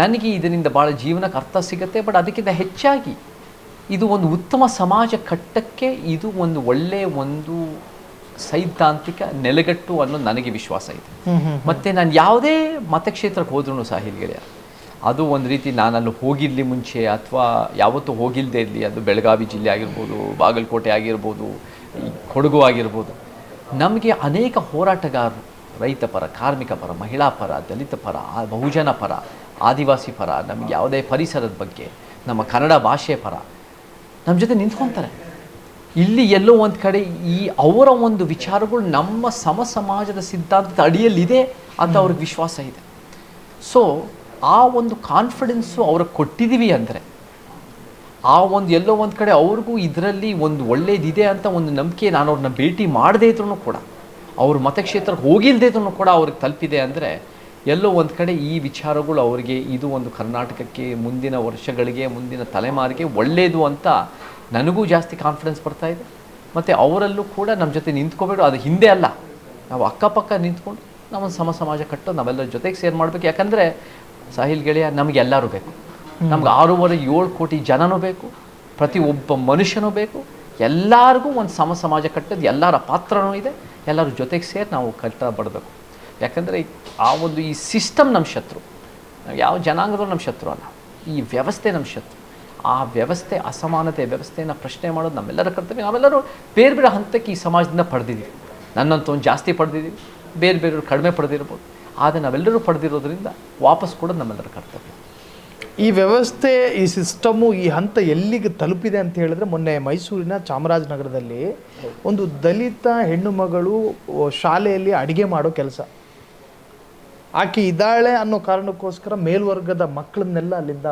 ನನಗೆ ಇದರಿಂದ ಭಾಳ ಜೀವನಕ್ಕೆ ಅರ್ಥ ಸಿಗುತ್ತೆ. ಬಟ್ ಅದಕ್ಕಿಂತ ಹೆಚ್ಚಾಗಿ ಇದು ಒಂದು ಉತ್ತಮ ಸಮಾಜ ಕಟ್ಟಕ್ಕೆ ಇದು ಒಂದು ಒಳ್ಳೆಯ ಒಂದು ಸೈದ್ಧಾಂತಿಕ ನೆಲೆಗಟ್ಟು ಅನ್ನೋದು ನನಗೆ ವಿಶ್ವಾಸ ಇದೆ. ಮತ್ತು ನಾನು ಯಾವುದೇ ಮತಕ್ಷೇತ್ರಕ್ಕೆ ಹೋದ್ರೂ ಸಾಹಿಲ್ ಗೆಳೆಯ, ಅದು ಒಂದು ರೀತಿ ನಾನಲ್ಲಿ ಹೋಗಿರಲಿ ಮುಂಚೆ ಅಥವಾ ಯಾವತ್ತೂ ಹೋಗಿಲ್ಲದೆ ಇರಲಿ, ಅದು ಬೆಳಗಾವಿ ಜಿಲ್ಲೆ ಆಗಿರ್ಬೋದು, ಬಾಗಲಕೋಟೆ ಆಗಿರ್ಬೋದು, ಈ ಕೊಡಗು ಆಗಿರ್ಬೋದು, ನಮಗೆ ಅನೇಕ ಹೋರಾಟಗಾರರು ರೈತ ಪರ, ಕಾರ್ಮಿಕ ಪರ, ಮಹಿಳಾ ಪರ, ದಲಿತ ಪರ, ಬಹುಜನ ಪರ, ಆದಿವಾಸಿ ಪರ, ನಮಗೆ ಯಾವುದೇ ಪರಿಸರದ ಬಗ್ಗೆ, ನಮ್ಮ ಕನ್ನಡ ಭಾಷೆ ಪರ ನಮ್ಮ ಜೊತೆ ನಿಂತ್ಕೊತಾರೆ. ಇಲ್ಲಿ ಎಲ್ಲೋ ಒಂದು ಕಡೆ ಈ ಅವರ ಒಂದು ವಿಚಾರಗಳು ನಮ್ಮ ಸಮಾಜದ ಸಿದ್ಧಾಂತದ ಅಡಿಯಲ್ಲಿದೆ ಅಂತ ಅವ್ರಿಗೆ ವಿಶ್ವಾಸ ಇದೆ. ಸೊ ಆ ಒಂದು ಕಾನ್ಫಿಡೆನ್ಸು ಅವ್ರಿಗೆ ಕೊಟ್ಟಿದ್ದೀವಿ ಅಂದರೆ ಆ ಒಂದು ಎಲ್ಲೋ ಒಂದು ಕಡೆ ಅವ್ರಿಗೂ ಇದರಲ್ಲಿ ಒಂದು ಒಳ್ಳೇದಿದೆ ಅಂತ ಒಂದು ನಂಬಿಕೆ, ನಾನು ಅವ್ರನ್ನ ಭೇಟಿ ಮಾಡದೇ ಇದ್ರೂ ಕೂಡ, ಅವ್ರ ಮತಕ್ಷೇತ್ರಕ್ಕೆ ಹೋಗಿಲ್ಲದೇ ಇದ್ರೂ ಕೂಡ ಅವ್ರಿಗೆ ತಲುಪಿದೆ ಅಂದರೆ ಎಲ್ಲೋ ಒಂದು ಕಡೆ ಈ ವಿಚಾರಗಳು ಅವರಿಗೆ ಇದು ಒಂದು ಕರ್ನಾಟಕಕ್ಕೆ ಮುಂದಿನ ವರ್ಷಗಳಿಗೆ, ಮುಂದಿನ ತಲೆಮಾರಿಗೆ ಒಳ್ಳೆಯದು ಅಂತ ನನಗೂ ಜಾಸ್ತಿ ಕಾನ್ಫಿಡೆನ್ಸ್ ಬರ್ತಾ ಇದೆ. ಮತ್ತು ಅವರಲ್ಲೂ ಕೂಡ ನಮ್ಮ ಜೊತೆ ನಿಂತ್ಕೋಬೇಡು, ಅದು ಹಿಂದೆ ಅಲ್ಲ, ನಾವು ಅಕ್ಕಪಕ್ಕ ನಿಂತ್ಕೊಂಡು ನಾವೊಂದು ಸಮಾಜ ಕಟ್ಟೋ ನಾವೆಲ್ಲರ ಜೊತೆಗೆ ಸೇರ್ ಮಾಡಬೇಕು. ಯಾಕಂದರೆ ಸಾಹಿಲ್ ಗೆಳೆಯ, ನಮಗೆ ಎಲ್ಲರೂ ಬೇಕು. ನಮ್ಗೆ 6.5-7 ಕೋಟಿ ಜನನೂ ಬೇಕು, ಪ್ರತಿ ಒಬ್ಬ ಮನುಷ್ಯನೂ ಬೇಕು. ಎಲ್ಲರಿಗೂ ಒಂದು ಸಮಾಜ ಕಟ್ಟೋದು ಎಲ್ಲರ ಪಾತ್ರನೂ ಇದೆ. ಎಲ್ಲರ ಜೊತೆಗೆ ಸೇರಿ ನಾವು ಬಡಬೇಕು. ಯಾಕಂದರೆ ಆ ಒಂದು ಈ ಸಿಸ್ಟಮ್ ನಮ್ಮ ಶತ್ರು, ಯಾವ ಜನಾಂಗದವರು ನಮ್ಮ ಶತ್ರು ಅಲ್ಲ, ಈ ವ್ಯವಸ್ಥೆ ನಮ್ಮ ಶತ್ರು. ಆ ವ್ಯವಸ್ಥೆ, ಅಸಮಾನತೆ ವ್ಯವಸ್ಥೆಯನ್ನು ಪ್ರಶ್ನೆ ಮಾಡೋದು ನಮ್ಮೆಲ್ಲರ ಕರ್ತವ್ಯ. ನಾವೆಲ್ಲರೂ ಬೇರೆ ಬೇರೆ ಹಂತಕ್ಕೆ ಈ ಸಮಾಜದಿಂದ ಪಡೆದಿದ್ದೀವಿ. ನನ್ನಂತೂ ಒಂದು ಜಾಸ್ತಿ ಪಡೆದಿದ್ದೀವಿ, ಬೇರೆಯವರು ಕಡಿಮೆ ಪಡೆದಿರ್ಬೋದು. ಆದರೆ ನಾವೆಲ್ಲರೂ ಪಡೆದಿರೋದ್ರಿಂದ ವಾಪಸ್ ಕೊಡೋದು ನಮ್ಮೆಲ್ಲರ ಕರ್ತವ್ಯ. ಈ ವ್ಯವಸ್ಥೆ, ಈ ಸಿಸ್ಟಮು, ಈ ಹಂತ ಎಲ್ಲಿಗೆ ತಲುಪಿದೆ ಅಂತ ಹೇಳಿದ್ರೆ, ಮೊನ್ನೆ ಮೈಸೂರಿನ ಚಾಮರಾಜನಗರದಲ್ಲಿ ಒಂದು ದಲಿತ ಹೆಣ್ಣು ಮಗಳು ಶಾಲೆಯಲ್ಲಿ ಅಡುಗೆ ಮಾಡೋ ಕೆಲಸ, ಆಕೆ ಇದ್ದಾಳೆ ಅನ್ನೋ ಕಾರಣಕ್ಕೋಸ್ಕರ ಮೇಲ್ವರ್ಗದ ಮಕ್ಕಳನ್ನೆಲ್ಲ ಅಲ್ಲಿಂದ,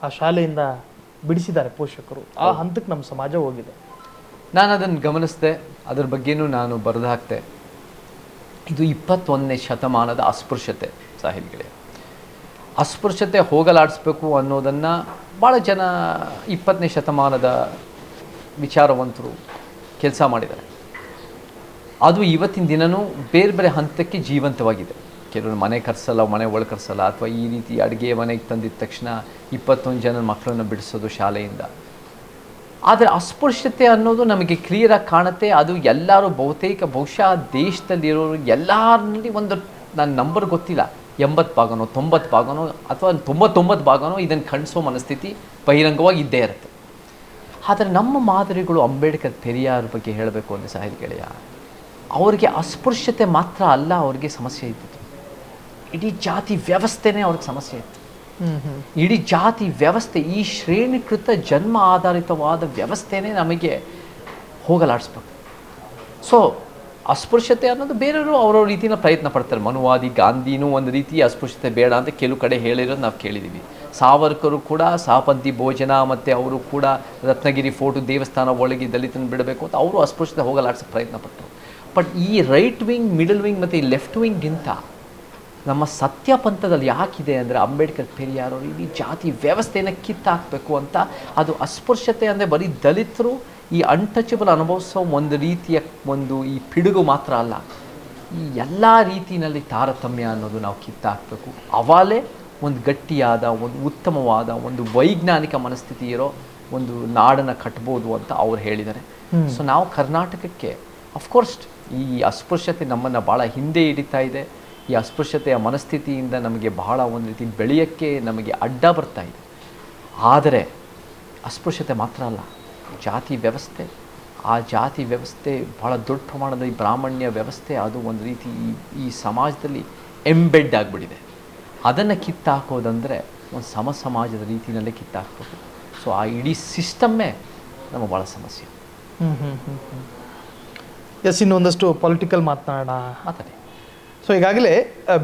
ಆ ಶಾಲೆಯಿಂದ ಬಿಡಿಸಿದ್ದಾರೆ ಪೋಷಕರು. ಆ ಹಂತಕ್ಕೆ ನಮ್ಮ ಸಮಾಜ ಹೋಗಿದೆ. ನಾನು ಅದನ್ನು ಗಮನಿಸಿದೆ, ಅದ್ರ ಬಗ್ಗೆನೂ ನಾನು ಬರೆದು ಹಾಕ್ತೆ. ಇದು 21ನೇ ಶತಮಾನದ ಅಸ್ಪೃಶ್ಯತೆ ಸಾಹಿಲ್ ಗೆಳೆಯ. ಅಸ್ಪೃಶ್ಯತೆ ಹೋಗಲಾಡಿಸ್ಬೇಕು ಅನ್ನೋದನ್ನು ಭಾಳ ಜನ 20ನೇ ಶತಮಾನದ ವಿಚಾರವಂತರು ಕೆಲಸ ಮಾಡಿದ್ದಾರೆ. ಅದು ಇವತ್ತಿನ ದಿನವೂ ಬೇರೆ ಬೇರೆ ಹಂತಕ್ಕೆ ಜೀವಂತವಾಗಿದೆ. ಕೆಲವರು ಮನೆ ಕರ್ಸಲ್ಲ, ಮನೆ ಒಳಗೆ ಕರ್ಸಲ್ಲ, ಅಥವಾ ಈ ರೀತಿ ಅಡುಗೆ ಮನೆಗೆ ತಂದಿದ್ದ ತಕ್ಷಣ 21 ಜನ ಮಕ್ಕಳನ್ನು ಬಿಡಿಸೋದು ಶಾಲೆಯಿಂದ. ಆದರೆ ಅಸ್ಪೃಶ್ಯತೆ ಅನ್ನೋದು ನಮಗೆ ಕ್ಲಿಯರಾಗಿ ಕಾಣುತ್ತೆ. ಅದು ಎಲ್ಲರೂ ಬಹುಶಃ ದೇಶದಲ್ಲಿರೋರು ಎಲ್ಲರಲ್ಲಿ ಒಂದು ನನ್ನ ನಂಬರ್ ಗೊತ್ತಿಲ್ಲ, 80 ಭಾಗನೋ 90 ಭಾಗನೋ ಅಥವಾ 99 ಭಾಗನೋ ಇದನ್ನು ಖಂಡಿಸೋ ಮನಸ್ಥಿತಿ ಬಹಿರಂಗವಾಗಿ ಇದ್ದೇ ಇರುತ್ತೆ. ಆದರೆ ನಮ್ಮ ಮಾದರಿಗಳು ಅಂಬೇಡ್ಕರ್ ಪೆರಿಯಾರ್ ಬಗ್ಗೆ ಹೇಳಬೇಕು ಅಂದರೆ ಸಾಹಿಲ್ ಗೆಳೆಯ, ಅವರಿಗೆ ಅಸ್ಪೃಶ್ಯತೆ ಮಾತ್ರ ಅಲ್ಲ ಅವ್ರಿಗೆ ಸಮಸ್ಯೆ ಇದ್ದಿತ್ತು, ಇಡೀ ಜಾತಿ ವ್ಯವಸ್ಥೆನೇ ಅವ್ರಿಗೆ ಸಮಸ್ಯೆ ಇತ್ತು. ಇಡೀ ಜಾತಿ ವ್ಯವಸ್ಥೆ, ಈ ಶ್ರೇಣೀಕೃತ ಜನ್ಮ ಆಧಾರಿತವಾದ ವ್ಯವಸ್ಥೆನೇ ನಮಗೆ ಹೋಗಲಾಡಿಸ್ಬೇಕು. ಸೊ ಅಸ್ಪೃಶ್ಯತೆ ಅನ್ನೋದು ಬೇರೆಯವರು ಅವರವ್ರ ರೀತಿನ ಪ್ರಯತ್ನ ಪಡ್ತಾರೆ. ಮನುವಾದಿ ಗಾಂಧಿನೂ ಒಂದು ರೀತಿ ಅಸ್ಪೃಶ್ಯತೆ ಬೇಡ ಅಂತ ಕೆಲವು ಕಡೆ ಹೇಳಿರೋದು ನಾವು ಕೇಳಿದ್ದೀವಿ. ಸಾವರ್ಕರು ಕೂಡ ಸಹಪಂಥಿ ಭೋಜನ ಮತ್ತು ಅವರು ಕೂಡ ರತ್ನಗಿರಿ ಫೋರ್ಟ್ ದೇವಸ್ಥಾನ ಒಳಗೆ ದಲಿತನ ಬಿಡಬೇಕು ಅಂತ ಅವರು ಅಸ್ಪೃಶ್ಯತೆ ಹೋಗಲಾಡಿಸೋಕ್ಕೆ ಪ್ರಯತ್ನ ಪಟ್ಟರು. ಬಟ್ ಈ ರೈಟ್ ವಿಂಗ್, ಮಿಡಲ್ ವಿಂಗ್ ಮತ್ತು ಈ ಲೆಫ್ಟ್ ವಿಂಗ್ಗಿಂತ ನಮ್ಮ ಸತ್ಯ ಪಂಥದಲ್ಲಿ ಯಾಕಿದೆ ಅಂದರೆ ಅಂಬೇಡ್ಕರ್ ಪೆರಿಯಾರ್ ಅವರು ಇಡೀ ಜಾತಿ ವ್ಯವಸ್ಥೆಯನ್ನು ಕಿತ್ತಾಕಬೇಕು ಅಂತ. ಅದು ಅಸ್ಪೃಶ್ಯತೆ ಅಂದರೆ ಬರೀ ದಲಿತರು ಈ ಅನ್ಟಚಬಲ್ ಅನುಭವಿಸೋ ಒಂದು ರೀತಿಯ ಈ ಪಿಡುಗು ಮಾತ್ರ ಅಲ್ಲ, ಈ ಎಲ್ಲ ರೀತಿಯಲ್ಲಿ ತಾರತಮ್ಯ ಅನ್ನೋದು ನಾವು ಕಿತ್ತಾಕಬೇಕು. ಅವಾಲೇ ಒಂದು ಗಟ್ಟಿಯಾದ, ಒಂದು ಉತ್ತಮವಾದ, ಒಂದು ವೈಜ್ಞಾನಿಕ ಮನಸ್ಥಿತಿ ಇರೋ ಒಂದು ನಾಡನ್ನು ಕಟ್ಬೋದು ಅಂತ ಅವ್ರು ಹೇಳಿದ್ದಾರೆ. ಸೊ ನಾವು ಕರ್ನಾಟಕಕ್ಕೆ ಅಫ್ಕೋರ್ಸ್ ಈ ಅಸ್ಪೃಶ್ಯತೆ ನಮ್ಮನ್ನು ಭಾಳ ಹಿಂದೆ ಹಿಡಿತಾ ಇದೆ. ಈ ಅಸ್ಪೃಶ್ಯತೆಯ ಮನಸ್ಥಿತಿಯಿಂದ ನಮಗೆ ಬಹಳ ಒಂದು ರೀತಿ ಬೆಳೆಯೋಕ್ಕೆ ನಮಗೆ ಅಡ್ಡ ಬರ್ತಾ ಇದೆ. ಆದರೆ ಅಸ್ಪೃಶ್ಯತೆ ಮಾತ್ರ ಅಲ್ಲ, ಜಾತಿ ವ್ಯವಸ್ಥೆ, ಆ ಜಾತಿ ವ್ಯವಸ್ಥೆ ಭಾಳ ದೊಡ್ಡ ಪ್ರಮಾಣದ ಈ ಬ್ರಾಹ್ಮಣ್ಯ ವ್ಯವಸ್ಥೆ ಅದು ಒಂದು ರೀತಿ ಈ ಸಮಾಜದಲ್ಲಿ ಎಂಬೆಡ್ ಆಗಿಬಿಟ್ಟಿದೆ. ಅದನ್ನು ಕಿತ್ತಾಕೋದಂದರೆ ಒಂದು ಸಮಾಜದ ರೀತಿಯಲ್ಲೇ ಕಿತ್ತಾಕಬೇಕು. ಸೊ ಆ ಇಡೀ ಸಿಸ್ಟಮ್ಮೇ ನಮಗೆ ಭಾಳ ಸಮಸ್ಯೆ. ಎಸ್, ಇನ್ನೊಂದಷ್ಟು ಪೊಲಿಟಿಕಲ್ ಮಾತಾಡಿ. ಸೊ ಈಗಾಗಲೇ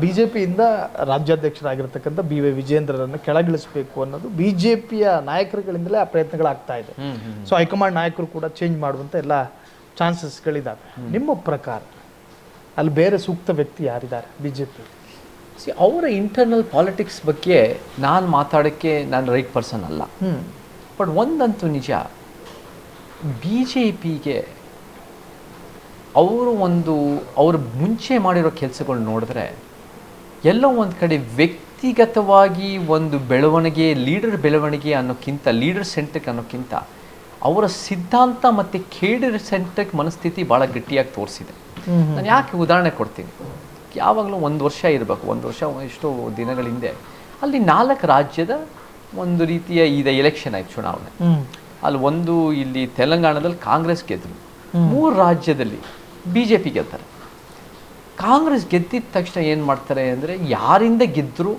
ಬಿ ಜೆ ಪಿಯಿಂದ ರಾಜ್ಯಾಧ್ಯಕ್ಷರಾಗಿರ್ತಕ್ಕಂಥ ಬಿ ವೈ ವಿಜೇಂದ್ರರನ್ನು ಕೆಳಗಿಳಿಸಬೇಕು ಅನ್ನೋದು ಬಿ ಜೆ ಪಿಯ ನಾಯಕರುಗಳಿಂದಲೇ ಆ ಪ್ರಯತ್ನಗಳಾಗ್ತಾ ಇದೆ. ಸೊ ಹೈಕಮಾಂಡ್ ನಾಯಕರು ಕೂಡ ಚೇಂಜ್ ಮಾಡುವಂಥ ಎಲ್ಲ ಚಾನ್ಸಸ್ಗಳಿದ್ದಾವೆ. ನಿಮ್ಮ ಪ್ರಕಾರ ಅಲ್ಲಿ ಬೇರೆ ಸೂಕ್ತ ವ್ಯಕ್ತಿ ಯಾರಿದ್ದಾರೆ ಬಿ ಜೆ ಪಿ? ಅವರ ಇಂಟರ್ನಲ್ ಪಾಲಿಟಿಕ್ಸ್ ಬಗ್ಗೆ ನಾನು ಮಾತಾಡೋಕ್ಕೆ ನಾನು ರೈಟ್ ಪರ್ಸನ್ ಅಲ್ಲ. ಬಟ್ ಒಂದಂತೂ ನಿಜ, ಬಿ ಜೆ ಪಿಗೆ ಅವರು ಮುಂಚೆ ಮಾಡಿರೋ ಕೆಲಸಗಳು ನೋಡಿದ್ರೆ ಎಲ್ಲೋ ಒಂದು ಕಡೆ ವ್ಯಕ್ತಿಗತವಾಗಿ ಒಂದು ಬೆಳವಣಿಗೆ, ಬೆಳವಣಿಗೆ ಅನ್ನೋಕ್ಕಿಂತ, ಲೀಡರ್ ಸೆಂಟ್ರಿಕ್ ಅನ್ನೋಕ್ಕಿಂತ ಅವರ ಸಿದ್ಧಾಂತ ಮತ್ತು ಕೇಡರ್ ಸೆಂಟ್ರಿಕ್ ಮನಸ್ಥಿತಿ ಭಾಳ ಗಟ್ಟಿಯಾಗಿ ತೋರಿಸಿದೆ. ನಾನು ಯಾಕೆ ಉದಾಹರಣೆ ಕೊಡ್ತೀನಿ. ಯಾವಾಗಲೂ 1 ವರ್ಷ ಇರಬೇಕು, 1 ವರ್ಷ ಎಷ್ಟೋ ದಿನಗಳ ಹಿಂದೆ ಅಲ್ಲಿ 4 ರಾಜ್ಯದ ಒಂದು ರೀತಿಯ ಎಲೆಕ್ಷನ್ ಆಯ್ತು, ಚುನಾವಣೆ. ಅಲ್ಲಿ ಇಲ್ಲಿ ತೆಲಂಗಾಣದಲ್ಲಿ ಕಾಂಗ್ರೆಸ್ ಗೆದ್ದರು, 3 ರಾಜ್ಯದಲ್ಲಿ ಬಿ ಜೆ ಪಿ ಗೆಲ್ತಾರೆ. ಕಾಂಗ್ರೆಸ್ ಗೆದ್ದಿದ ತಕ್ಷಣ ಏನು ಮಾಡ್ತಾರೆ ಅಂದರೆ ಯಾರಿಂದ ಗೆದ್ದರು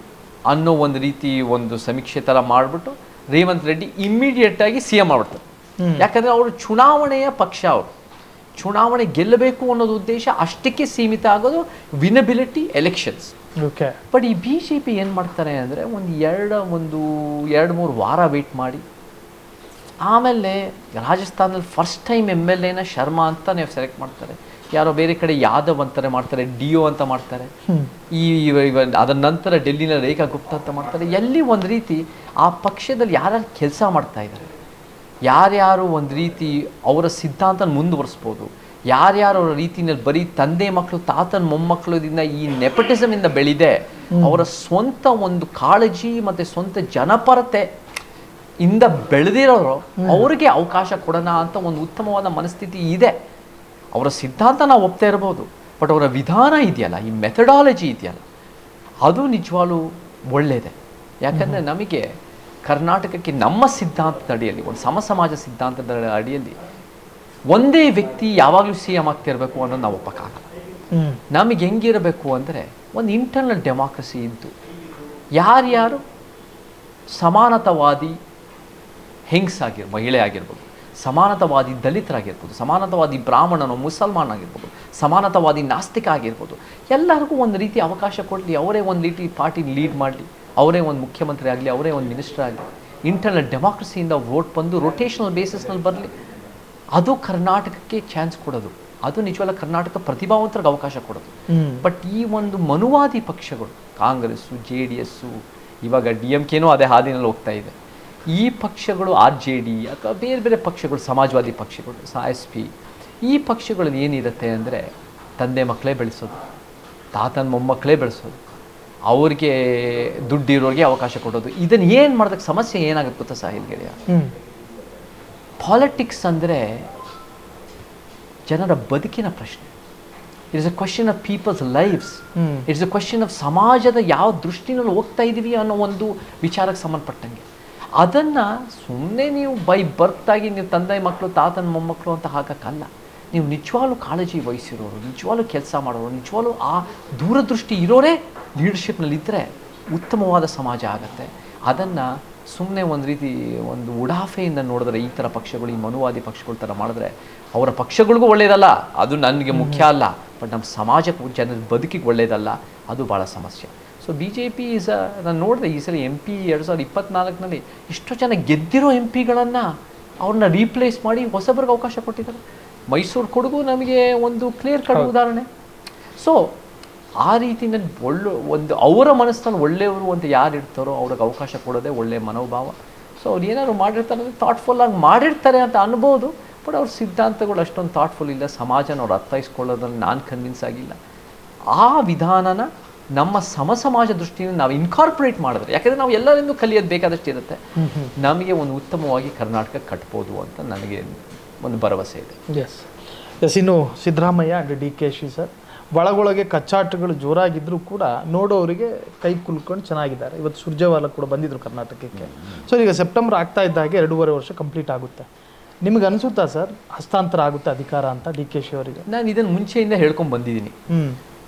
ಅನ್ನೋ ಒಂದು ರೀತಿ ಒಂದು ಸಮೀಕ್ಷೆ ಥರ ಮಾಡಿಬಿಟ್ಟು ರೇವಂತ್ ರೆಡ್ಡಿ ಇಮ್ಮಿಡಿಯೇಟಾಗಿ ಸಿ ಎಂ ಮಾಡ್ಬಿಡ್ತಾರೆ. ಯಾಕಂದರೆ ಅವರು ಚುನಾವಣೆಯ ಪಕ್ಷ, ಅವರು ಚುನಾವಣೆ ಗೆಲ್ಲಬೇಕು ಅನ್ನೋದು ಉದ್ದೇಶ ಅಷ್ಟಕ್ಕೆ ಸೀಮಿತ ಆಗೋದು ವಿನಬಿಲಿಟಿ ಎಲೆಕ್ಷನ್ಸ್. ಬಟ್ ಈ ಬಿ ಜೆ ಪಿ ಏನು ಮಾಡ್ತಾರೆ ಅಂದರೆ ಒಂದು 2-3 ವಾರ ವೆಯ್ಟ್ ಮಾಡಿ ಆಮೇಲೆ ರಾಜಸ್ಥಾನದಲ್ಲಿ ಫಸ್ಟ್ ಟೈಮ್ MLA ಶರ್ಮಾ ಅಂತ ನೀವು ಸೆಲೆಕ್ಟ್ ಮಾಡ್ತಾರೆ. ಯಾರೋ ಬೇರೆ ಕಡೆ ಯಾದವ್ ಅಂತಾರೆ ಮಾಡ್ತಾರೆ, DO ಅಂತ ಮಾಡ್ತಾರೆ. ಅದರ ನಂತರ ಡೆಲ್ಲಿನ ರೇಖಾ ಗುಪ್ತಾ ಅಂತ ಮಾಡ್ತಾರೆ. ಎಲ್ಲಿ ಒಂದು ರೀತಿ ಆ ಪಕ್ಷದಲ್ಲಿ ಯಾರ್ಯಾರು ಕೆಲಸ ಮಾಡ್ತಾ ಇದ್ದಾರೆ, ಯಾರ್ಯಾರು ಒಂದು ರೀತಿ ಅವರ ಸಿದ್ಧಾಂತ ಮುಂದುವರಿಸ್ಬೋದು, ಯಾರ್ಯಾರು ಅವರ ರೀತಿಯಲ್ಲಿ ಬರೀ ತಂದೆ ಮಕ್ಕಳು ತಾತನ ಮೊಮ್ಮಕ್ಕಳದಿಂದ ಈ ನೆಪಟಿಸಮಿಂದ ಬೆಳೆದೆ ಅವರ ಸ್ವಂತ ಒಂದು ಕಾಳಜಿ ಮತ್ತು ಸ್ವಂತ ಜನಪರತೆ ಇಂದ ಬೆಳೆದಿರೋರು ಅವ್ರಿಗೆ ಅವಕಾಶ ಕೊಡೋಣ ಅಂತ ಒಂದು ಉತ್ತಮವಾದ ಮನಸ್ಥಿತಿ ಇದೆ. ಅವರ ಸಿದ್ಧಾಂತ ನಾವು ಒಪ್ತಾ ಇರ್ಬೋದು, ಬಟ್ ಅವರ ವಿಧಾನ ಇದೆಯಲ್ಲ, ಈ ಮೆಥಡಾಲಜಿ ಇದೆಯಲ್ಲ, ಅದು ನಿಜವಾಗ್ಲೂ ಒಳ್ಳೆಯದೆ. ಯಾಕಂದರೆ ನಮಗೆ ಕರ್ನಾಟಕಕ್ಕೆ ನಮ್ಮ ಸಿದ್ಧಾಂತದ ಅಡಿಯಲ್ಲಿ, ಒಂದು ಸಮಾಜ ಸಿದ್ಧಾಂತದ ಅಡಿಯಲ್ಲಿ ಒಂದೇ ವ್ಯಕ್ತಿ ಯಾವಾಗಲೂ CM ಆಗ್ತಿರಬೇಕು ಅನ್ನೋದು ನಾವು ಒಪ್ಪಕ್ಕಾಗಲ್ಲ. ನಮಗೆ ಹೆಂಗಿರಬೇಕು ಅಂದರೆ ಒಂದು ಇಂಟರ್ನಲ್ ಡೆಮಾಕ್ರಸಿ ಇದ್ದು ಯಾರ್ಯಾರು ಸಮಾನತಾವಾದಿ ಮಹಿಳೆ ಆಗಿರ್ಬೋದು, ಸಮಾನತಾವಾದಿ ದಲಿತರಾಗಿರ್ಬೋದು, ಸಮಾನತಾವಾದಿ ಬ್ರಾಹ್ಮಣನೋ ಮುಸಲ್ಮಾನ್ ಆಗಿರ್ಬೋದು, ಸಮಾನತಾವಾದಿ ನಾಸ್ತಿಕ ಆಗಿರ್ಬೋದು, ಎಲ್ಲರಿಗೂ ಒಂದು ರೀತಿ ಅವಕಾಶ ಕೊಡಲಿ, ಅವರೇ ಒಂದು ರೀತಿ ಪಾರ್ಟಿ ಲೀಡ್ ಮಾಡಲಿ, ಅವರೇ ಒಂದು ಮುಖ್ಯಮಂತ್ರಿ ಆಗಲಿ, ಅವರೇ ಒಂದು ಮಿನಿಸ್ಟರ್ ಆಗಲಿ. ಇಂಟರ್ನಲ್ ಡೆಮಾಕ್ರಸಿಯಿಂದ ವೋಟ್ ಬಂದು ರೊಟೇಷನಲ್ ಬೇಸಿಸ್ನಲ್ಲಿ ಬರಲಿ. ಅದು ಕರ್ನಾಟಕಕ್ಕೆ ಚಾನ್ಸ್ ಕೊಡೋದು, ಅದು ನಿಜವಲ್ಲ ಕರ್ನಾಟಕ ಪ್ರತಿಭಾವಂತರಿಗೆ ಅವಕಾಶ ಕೊಡೋದು. ಬಟ್ ಈ ಒಂದು ಮನುವಾದಿ ಪಕ್ಷಗಳು, ಕಾಂಗ್ರೆಸ್ಸು, JDS, ಇವಾಗ DMKನೂ ಅದೇ ಹಾದಿನಲ್ಲಿ ಹೋಗ್ತಾ ಇದೆ. ಈ ಪಕ್ಷಗಳು RJD ಅಥವಾ ಬೇರೆ ಬೇರೆ ಪಕ್ಷಗಳು, ಸಮಾಜವಾದಿ ಪಕ್ಷಗಳು, SP, ಈ ಪಕ್ಷಗಳಲ್ಲಿ ಏನಿರುತ್ತೆ ಅಂದರೆ ತಂದೆ ಮಕ್ಕಳೇ ಬೆಳೆಸೋದು, ತಾತನ ಮೊಮ್ಮಕ್ಕಳೇ ಬೆಳೆಸೋದು, ಅವ್ರಿಗೆ ದುಡ್ಡಿರೋರಿಗೆ ಅವಕಾಶ ಕೊಡೋದು. ಇದನ್ನು ಏನು ಮಾಡೋದಕ್ಕೆ ಸಮಸ್ಯೆ ಏನಾಗುತ್ತೆ ಗೊತ್ತಾ ಸಾಹಿಲ್ ಗೆಳೆಯ? ಪಾಲಿಟಿಕ್ಸ್ ಅಂದರೆ ಜನರ ಬದುಕಿನ ಪ್ರಶ್ನೆ. It's a question of people's lives. It's a question of ಸಮಾಜದ ಯಾವ ದೃಷ್ಟಿನಲ್ಲಿ ಹೋಗ್ತಾ ಇದ್ದೀವಿ ಅನ್ನೋ ಒಂದು ವಿಚಾರಕ್ಕೆ ಸಂಬಂಧಪಟ್ಟಂಗೆ. ಅದನ್ನು ಸುಮ್ಮನೆ ನೀವು ಬೈ ಬರ್ತಾಗಿ ನೀವು ತಂದೆ ಮಕ್ಕಳು ತಾತನ ಮೊಮ್ಮಕ್ಕಳು ಅಂತ ಹಾಕೋಕ್ಕಲ್ಲ. ನೀವು ನಿಜವಾಗ್ಲೂ ಕಾಳಜಿ ವಹಿಸಿರೋರು, ನಿಜವಾಗ್ಲೂ ಕೆಲಸ ಮಾಡೋರು, ನಿಜವಾಗ್ಲೂ ಆ ದೂರದೃಷ್ಟಿ ಇರೋರೇ ಲೀಡರ್ಶಿಪ್ನಲ್ಲಿದ್ದರೆ ಉತ್ತಮವಾದ ಸಮಾಜ ಆಗುತ್ತೆ. ಅದನ್ನು ಸುಮ್ಮನೆ ಒಂದು ರೀತಿ ಒಂದು ಉಡಾಫೆಯಿಂದ ನೋಡಿದ್ರೆ ಈ ಥರ ಪಕ್ಷಗಳು, ಈ ಮನುವಾದಿ ಪಕ್ಷಗಳ ಥರ ಮಾಡಿದ್ರೆ ಅವರ ಪಕ್ಷಗಳಿಗೂ ಒಳ್ಳೆಯದಲ್ಲ, ಅದು ನನಗೆ ಮುಖ್ಯ ಅಲ್ಲ, ಬಟ್ ನಮ್ಮ ಸಮಾಜಕ್ಕೆ ಜನರ ಬದುಕಿಗೆ ಒಳ್ಳೆಯದಲ್ಲ, ಅದು ಭಾಳ ಸಮಸ್ಯೆ. ಸೊ ಬಿ ಜೆ ಪಿ ನಾನು ನೋಡಿದೆ ಈ ಸಲ MP 2024ನಲ್ಲಿ ಎಷ್ಟೋ ಜನ ಗೆದ್ದಿರೋ MP ಗಳನ್ನು ಅವ್ರನ್ನ ರೀಪ್ಲೇಸ್ ಮಾಡಿ ಹೊಸಬರಿಗೆ ಅವಕಾಶ ಕೊಟ್ಟಿದ್ದಾರೆ. ಮೈಸೂರು ಕೊಡಗು ನಮಗೆ ಒಂದು ಕ್ಲಿಯರ್ ಕಟ್ ಉದಾಹರಣೆ. ಸೊ ಆ ರೀತಿಯಲ್ಲಿ ಒಂದು ಅವರ ಮನಸ್ಸಿನಲ್ಲಿ ಒಳ್ಳೆಯವರು ಅಂತ ಯಾರು ಇರ್ತಾರೋ ಅವ್ರಿಗೆ ಅವಕಾಶ ಕೊಡೋದೇ ಒಳ್ಳೆಯ ಮನೋಭಾವ. ಸೊ ಅವ್ರು ಏನಾದ್ರು ಮಾಡಿರ್ತಾರೆ ಅಂದರೆ ಥಾಟ್ಫುಲ್ಲಾಗಿ ಮಾಡಿರ್ತಾರೆ ಅಂತ ಅನ್ಬೋದು, ಬಟ್ ಅವ್ರ ಸಿದ್ಧಾಂತಗಳು ಅಷ್ಟೊಂದು ಥಾಟ್ಫುಲ್ ಇಲ್ಲ. ಸಮಾಜನ ಅವ್ರು ಅರ್ಥೈಸ್ಕೊಳ್ಳೋದ್ರಲ್ಲಿ ನಾನು ಕನ್ವಿನ್ಸ್ ಆಗಿಲ್ಲ. ಆ ವಿಧಾನನ ನಮ್ಮ ಸಮಾಜ ದೃಷ್ಟಿಯಿಂದ ನಾವು ಇನ್ಕಾರ್ಪೊರೇಟ್ ಮಾಡಿದ್ರೆ, ಯಾಕೆಂದರೆ ನಾವು ಎಲ್ಲರಿಂದ ಕಲಿಯೋದು ಬೇಕಾದಷ್ಟು ಇರುತ್ತೆ, ನಮಗೆ ಒಂದು ಉತ್ತಮವಾಗಿ ಕರ್ನಾಟಕ ಕಟ್ಬೋದು ಅಂತ ನನಗೆ ಒಂದು ಭರವಸೆ ಇದೆ. ಎಸ್ ಇನ್ನು ಸಿದ್ದರಾಮಯ್ಯ ಆ್ಯಂಡ್ DK ಶಿ ಸರ್ ಒಳಗೊಳಗೆ ಕಚ್ಚಾಟಗಳು ಜೋರಾಗಿದ್ದರೂ ಕೂಡ ನೋಡೋರಿಗೆ ಕೈ ಕುಲ್ಕೊಂಡು ಚೆನ್ನಾಗಿದ್ದಾರೆ. ಇವತ್ತು ಸುರ್ಜೇವಾಲ ಕೂಡ ಬಂದಿದ್ರು ಕರ್ನಾಟಕಕ್ಕೆ. ಸೊ ಈಗ ಸೆಪ್ಟೆಂಬರ್ ಆಗ್ತಾ ಇದ್ದಾಗೆ 2.5 ವರ್ಷ ಕಂಪ್ಲೀಟ್ ಆಗುತ್ತೆ. ನಿಮ್ಗೆ ಅನಿಸುತ್ತಾ ಸರ್ ಹಸ್ತಾಂತರ ಆಗುತ್ತೆ ಅಧಿಕಾರ ಅಂತ DK ಶಿ ಅವರಿಗೆ? ನಾನು ಇದನ್ನು ಮುಂಚೆಯಿಂದ ಹೇಳ್ಕೊಂಡು ಬಂದಿದ್ದೀನಿ.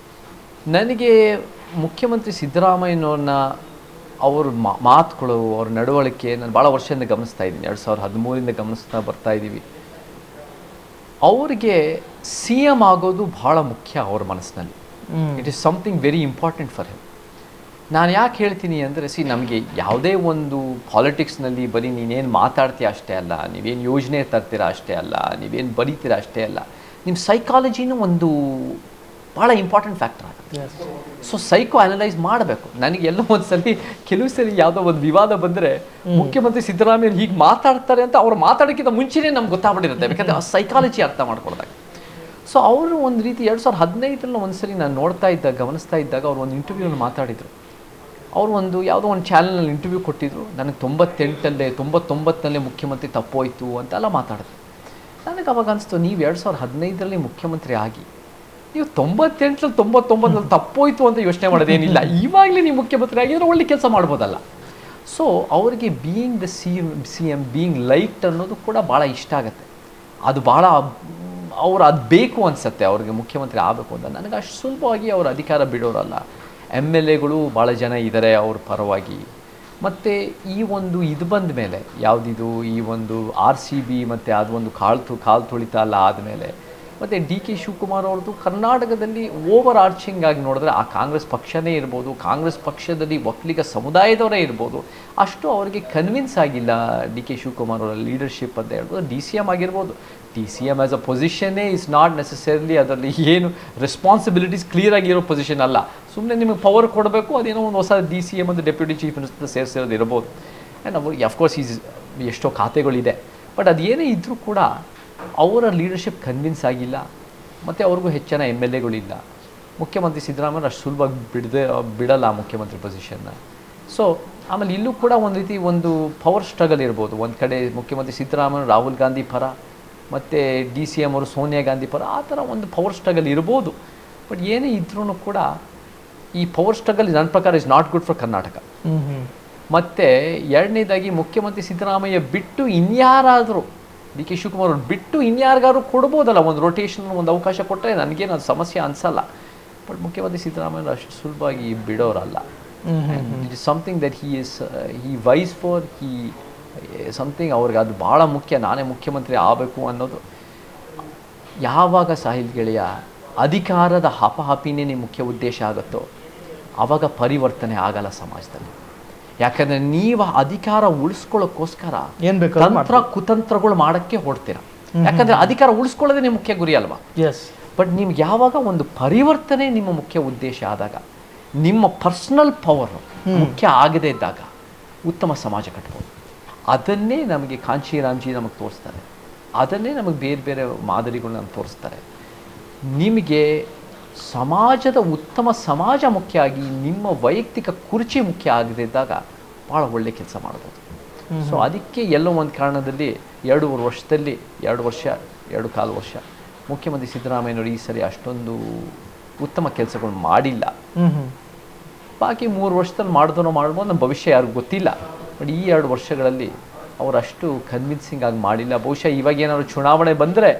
ನನಗೆ ಮುಖ್ಯಮಂತ್ರಿ ಸಿದ್ದರಾಮಯ್ಯನವ್ರನ್ನ ಅವ್ರ ಮಾತುಗಳು, ಅವ್ರ ನಡವಳಿಕೆ ನಾನು ಭಾಳ ವರ್ಷದಿಂದ ಗಮನಿಸ್ತಾ ಇದ್ದೀನಿ. 2013 ಗಮನಿಸ್ತಾ ಬರ್ತಾ ಇದ್ದೀವಿ. ಅವ್ರಿಗೆ CM ಆಗೋದು ಭಾಳ ಮುಖ್ಯ ಅವ್ರ ಮನಸ್ಸಿನಲ್ಲಿ. It is something very important for him. ನಾನು ಯಾಕೆ ಹೇಳ್ತೀನಿ ಅಂದರೆ, ನಮಗೆ ಯಾವುದೇ ಒಂದು ಪಾಲಿಟಿಕ್ಸ್ನಲ್ಲಿ ಬರೀ ನೀನೇನು ಮಾತಾಡ್ತೀಯ ಅಷ್ಟೇ ಅಲ್ಲ, ನೀವೇನು ಯೋಜನೆ ತರ್ತೀರಾ ಅಷ್ಟೇ ಅಲ್ಲ, ನೀವೇನು ಬರೀತೀರಾ ಅಷ್ಟೇ ಅಲ್ಲ, ನಿಮ್ಮ ಸೈಕಾಲಜಿನೂ ಒಂದು ಭಾಳ ಇಂಪಾರ್ಟೆಂಟ್ ಫ್ಯಾಕ್ಟರ್ ಆಗುತ್ತೆ. ಸೊ ಸೈಕೋ ಅನಲೈಸ್ ಮಾಡಬೇಕು. ನನಗೆ ಎಲ್ಲೋ ಒಂದು ಸಲ ಕೆಲವು ಸರಿ ಯಾವುದೋ ಒಂದು ವಿವಾದ ಬಂದರೆ ಮುಖ್ಯಮಂತ್ರಿ ಸಿದ್ದರಾಮಯ್ಯ ಹೀಗೆ ಮಾತಾಡ್ತಾರೆ ಅಂತ ಅವ್ರು ಮಾತಾಡೋಕ್ಕಿಂತ ಮುಂಚೆನೇ ನಮ್ಗೆ ಗೊತ್ತಾಗ್ಬಿಟ್ಟಿರುತ್ತೆ, ಯಾಕಂದರೆ ಆ ಸೈಕಾಲಜಿ ಅರ್ಥ ಮಾಡ್ಕೊಳ್ದಾಗ. ಸೊ ಅವರು ಒಂದು ರೀತಿ 2015 ಒಂದ್ಸರಿ ನಾನು ಗಮನಿಸ್ತಾ ಇದ್ದಾಗ ಅವ್ರು ಒಂದು ಇಂಟರ್ವ್ಯೂನಲ್ಲಿ ಮಾತಾಡಿದರು. ಅವರು ಯಾವುದೋ ಒಂದು ಚಾನಲ್ನಲ್ಲಿ ಇಂಟರ್ವ್ಯೂ ಕೊಟ್ಟಿದ್ರು. ನನಗೆ 99ನೇ ಮುಖ್ಯಮಂತ್ರಿ ತಪ್ಪೋಯ್ತು ಅಂತೆಲ್ಲ ಮಾತಾಡಿದ್ರು. ನನಗೆ ಅವಾಗ ಅನಿಸ್ತು, ನೀವು 2015 ಮುಖ್ಯಮಂತ್ರಿ ಆಗಿ ನೀವು 98 ತಪ್ಪೋಯ್ತು ಅಂತ ಯೋಚನೆ ಮಾಡೋದೇನಿಲ್ಲ. ಇವಾಗಲೇ ನೀವು ಮುಖ್ಯಮಂತ್ರಿ ಆಗಿದ್ರೆ ಒಳ್ಳೆ ಕೆಲಸ ಮಾಡ್ಬೋದಲ್ಲ. ಸೊ ಅವರಿಗೆ being the CM being light ಅನ್ನೋದು ಕೂಡ ಭಾಳ ಇಷ್ಟ ಆಗುತ್ತೆ. ಅದು ಭಾಳ ಅವ್ರು ಅದು ಬೇಕು ಅನಿಸುತ್ತೆ ಅವ್ರಿಗೆ ಮುಖ್ಯಮಂತ್ರಿ ಆಗಬೇಕು ಅಂತ. ನನಗೆ ಅಷ್ಟು ಸುಲಭವಾಗಿ ಅವ್ರ ಅಧಿಕಾರ ಬಿಡೋರಲ್ಲ. MLAಗಳು ಭಾಳ ಜನ ಇದ್ದಾರೆ ಅವ್ರ ಪರವಾಗಿ. ಮತ್ತು ಈ ಒಂದು ಇದು ಬಂದ ಮೇಲೆ ಯಾವುದಿದು ಈ ಒಂದು RCB ಮತ್ತು ಅದು ಒಂದು ಕಾಲು ತುಳಿತ ಅಲ್ಲ ಆದಮೇಲೆ, ಮತ್ತು DK ಶಿವಕುಮಾರ್ ಅವ್ರದ್ದು ಕರ್ನಾಟಕದಲ್ಲಿ ಓವರ್ ಆರ್ಚಿಂಗ್ ಆಗಿ ನೋಡಿದ್ರೆ ಆ ಕಾಂಗ್ರೆಸ್ ಪಕ್ಷನೇ ಇರ್ಬೋದು, ಕಾಂಗ್ರೆಸ್ ಪಕ್ಷದಲ್ಲಿ ಒಕ್ಕಲಿಗ ಸಮುದಾಯದವರೇ ಇರ್ಬೋದು, ಅಷ್ಟು ಅವರಿಗೆ ಕನ್ವಿನ್ಸ್ ಆಗಿಲ್ಲ DK ಶಿವಕುಮಾರ್ ಅವರ ಲೀಡರ್ಶಿಪ್ ಅಂತ ಹೇಳ್ಬೋದು. DCM ಆಗಿರ್ಬೋದು. DCM ಆ್ಯಸ್ ಅ ಪೊಸಿಷನ್ನೇ ಇಸ್ ನಾಟ್ ನೆಸೆಸರಿಲಿ ಅದರಲ್ಲಿ ಏನು ರೆಸ್ಪಾನ್ಸಿಬಿಲಿಟೀಸ್ ಕ್ಲಿಯರ್ ಆಗಿರೋ ಪೊಸಿಷನ್ ಅಲ್ಲ. ಸುಮ್ಮನೆ ನಿಮಗೆ ಪವರ್ ಕೊಡಬೇಕು, ಅದೇನೋ ಒಂದು ಹೊಸ DCM ಅಂತ ಡೆಪ್ಯೂಟಿ ಚೀಫ್ ಮಿನಿಸ್ಟರ್ ಸೇರಿಸಿರೋದು ಇರ್ಬೋದು. ಆ್ಯಂಡ್ ಅವ್ರಿಗೆ ಅಫ್ಕೋರ್ಸ್ ಎಷ್ಟೋ ಖಾತೆಗಳಿದೆ, ಬಟ್ ಅದೇನೇ ಇದ್ದರೂ ಕೂಡ ಅವರ ಲೀಡರ್ಶಿಪ್ ಕನ್ವಿನ್ಸ್ ಆಗಿಲ್ಲ. ಮತ್ತು ಅವ್ರಿಗೂ ಹೆಚ್ಚಿನ MLAಗಳಿಲ್ಲ. ಮುಖ್ಯಮಂತ್ರಿ ಸಿದ್ದರಾಮಯ್ಯ ಅಷ್ಟು ಸುಲಭವಾಗಿ ಬಿಡಲ್ಲ ಮುಖ್ಯಮಂತ್ರಿ ಪೊಸಿಷನ್ನ. ಸೊ ಆಮೇಲೆ ಇಲ್ಲೂ ಕೂಡ ಒಂದು ರೀತಿ ಒಂದು ಪವರ್ ಸ್ಟ್ರಗಲ್ ಇರ್ಬೋದು. ಒಂದು ಕಡೆ ಮುಖ್ಯಮಂತ್ರಿ ಸಿದ್ದರಾಮಯ್ಯ ರಾಹುಲ್ ಗಾಂಧಿ ಪರ, ಮತ್ತು DCM ಅವರು ಸೋನಿಯಾ ಗಾಂಧಿ ಪರ, ಆ ಥರ ಒಂದು ಪವರ್ ಸ್ಟ್ರಗಲ್ ಇರ್ಬೋದು. ಬಟ್ ಏನೇ ಇದ್ರೂ ಕೂಡ ಈ ಪವರ್ ಸ್ಟ್ರಗಲ್ ನನ್ನ ಪ್ರಕಾರ is not good for Karnataka. ಮತ್ತು ಎರಡನೇದಾಗಿ ಮುಖ್ಯಮಂತ್ರಿ ಸಿದ್ದರಾಮಯ್ಯ ಬಿಟ್ಟು ಇನ್ಯಾರಾದರೂ DK ಶಿವಕುಮಾರ್ ಅವ್ರು ಬಿಟ್ಟು ಇನ್ಯಾರಿಗಾರು ಕೊಡ್ಬೋದಲ್ಲ, ಒಂದು ರೊಟೇಷನ್ ಒಂದು ಅವಕಾಶ ಕೊಟ್ಟರೆ ನನಗೇನು ಅದು ಸಮಸ್ಯೆ ಅನಿಸಲ್ಲ. ಬಟ್ ಮುಖ್ಯಮಂತ್ರಿ ಸಿದ್ದರಾಮಯ್ಯ ಅಷ್ಟು ಸುಲಭವಾಗಿ ಬಿಡೋರಲ್ಲ. It is something that he vies for something. ಅವ್ರಿಗೆ ಅದು ಭಾಳ ಮುಖ್ಯ, ನಾನೇ ಮುಖ್ಯಮಂತ್ರಿ ಆಗಬೇಕು ಅನ್ನೋದು. ಯಾವಾಗ ಸಾಹಿಲ್ ಗೆಳೆಯ ಅಧಿಕಾರದ ಹಪಾಹಪಿನೇ ನಿಮ್ಮ ಮುಖ್ಯ ಉದ್ದೇಶ ಆಗುತ್ತೋ ಆವಾಗ ಪರಿವರ್ತನೆ ಆಗಲ್ಲ ಸಮಾಜದಲ್ಲಿ. ಯಾಕಂದರೆ ನೀವು ಅಧಿಕಾರ ಉಳಿಸ್ಕೊಳ್ಳೋಕ್ಕೋಸ್ಕರ ಏನು ಬೇಕು ಕುತಂತ್ರಗಳು ಮಾಡೋಕ್ಕೆ ಹೊಡ್ತೀರ. ಯಾಕಂದರೆ ಅಧಿಕಾರ ಉಳಿಸ್ಕೊಳ್ಳೋದೇ ನಿಮ್ಮ ಮುಖ್ಯ ಗುರಿ ಅಲ್ವಾ? ಬಟ್ ನಿಮ್ಗೆ ಯಾವಾಗ ಒಂದು ಪರಿವರ್ತನೆ ನಿಮ್ಮ ಮುಖ್ಯ ಉದ್ದೇಶ ಆದಾಗ, ನಿಮ್ಮ ಪರ್ಸ್ನಲ್ ಪವರ್ ಮುಖ್ಯ ಆಗದೇ ಇದ್ದಾಗ ಉತ್ತಮ ಸಮಾಜ ಕಟ್ಬೋದು. ಅದನ್ನೇ ನಮಗೆ ಕಾಂಚೀರಾಮ್ಜಿ ನಮಗೆ ತೋರಿಸ್ತಾರೆ. ಅದನ್ನೇ ನಮಗೆ ಬೇರೆ ಬೇರೆ ಮಾದರಿಗಳನ್ನ ತೋರಿಸ್ತಾರೆ. ನಿಮಗೆ ಸಮಾಜದ ಉತ್ತಮ ಸಮಾಜ ಮುಖ್ಯ ಆಗಿ ನಿಮ್ಮ ವೈಯಕ್ತಿಕ ಕುರ್ಚಿ ಮುಖ್ಯ ಆಗದೇ ಇದ್ದಾಗ ಭಾಳ ಒಳ್ಳೆ ಕೆಲಸ ಮಾಡ್ಬೋದು. ಸೊ ಅದಕ್ಕೆ ಎಲ್ಲೋ ಒಂದು ಕಾರಣದಲ್ಲಿ 2 ವರ್ಷದಲ್ಲಿ 2.5 ವರ್ಷ ಮುಖ್ಯಮಂತ್ರಿ ಸಿದ್ದರಾಮಯ್ಯನವರು ಈ ಸರಿ ಅಷ್ಟೊಂದು ಉತ್ತಮ ಕೆಲಸಗಳು ಮಾಡಿಲ್ಲ. ಬಾಕಿ 3 ವರ್ಷದಲ್ಲಿ ಮಾಡ್ಬೋದು ನಮ್ಮ ಭವಿಷ್ಯ ಯಾರಿಗೂ ಗೊತ್ತಿಲ್ಲ. ಬಟ್ ಈ 2 ವರ್ಷಗಳಲ್ಲಿ ಅವರಷ್ಟು ಕನ್ವಿನ್ಸಿಂಗ್ ಆಗಿ ಮಾಡಿಲ್ಲ. ಬಹುಶಃ ಇವಾಗ ಏನಾದ್ರು ಚುನಾವಣೆ ಬಂದರೆ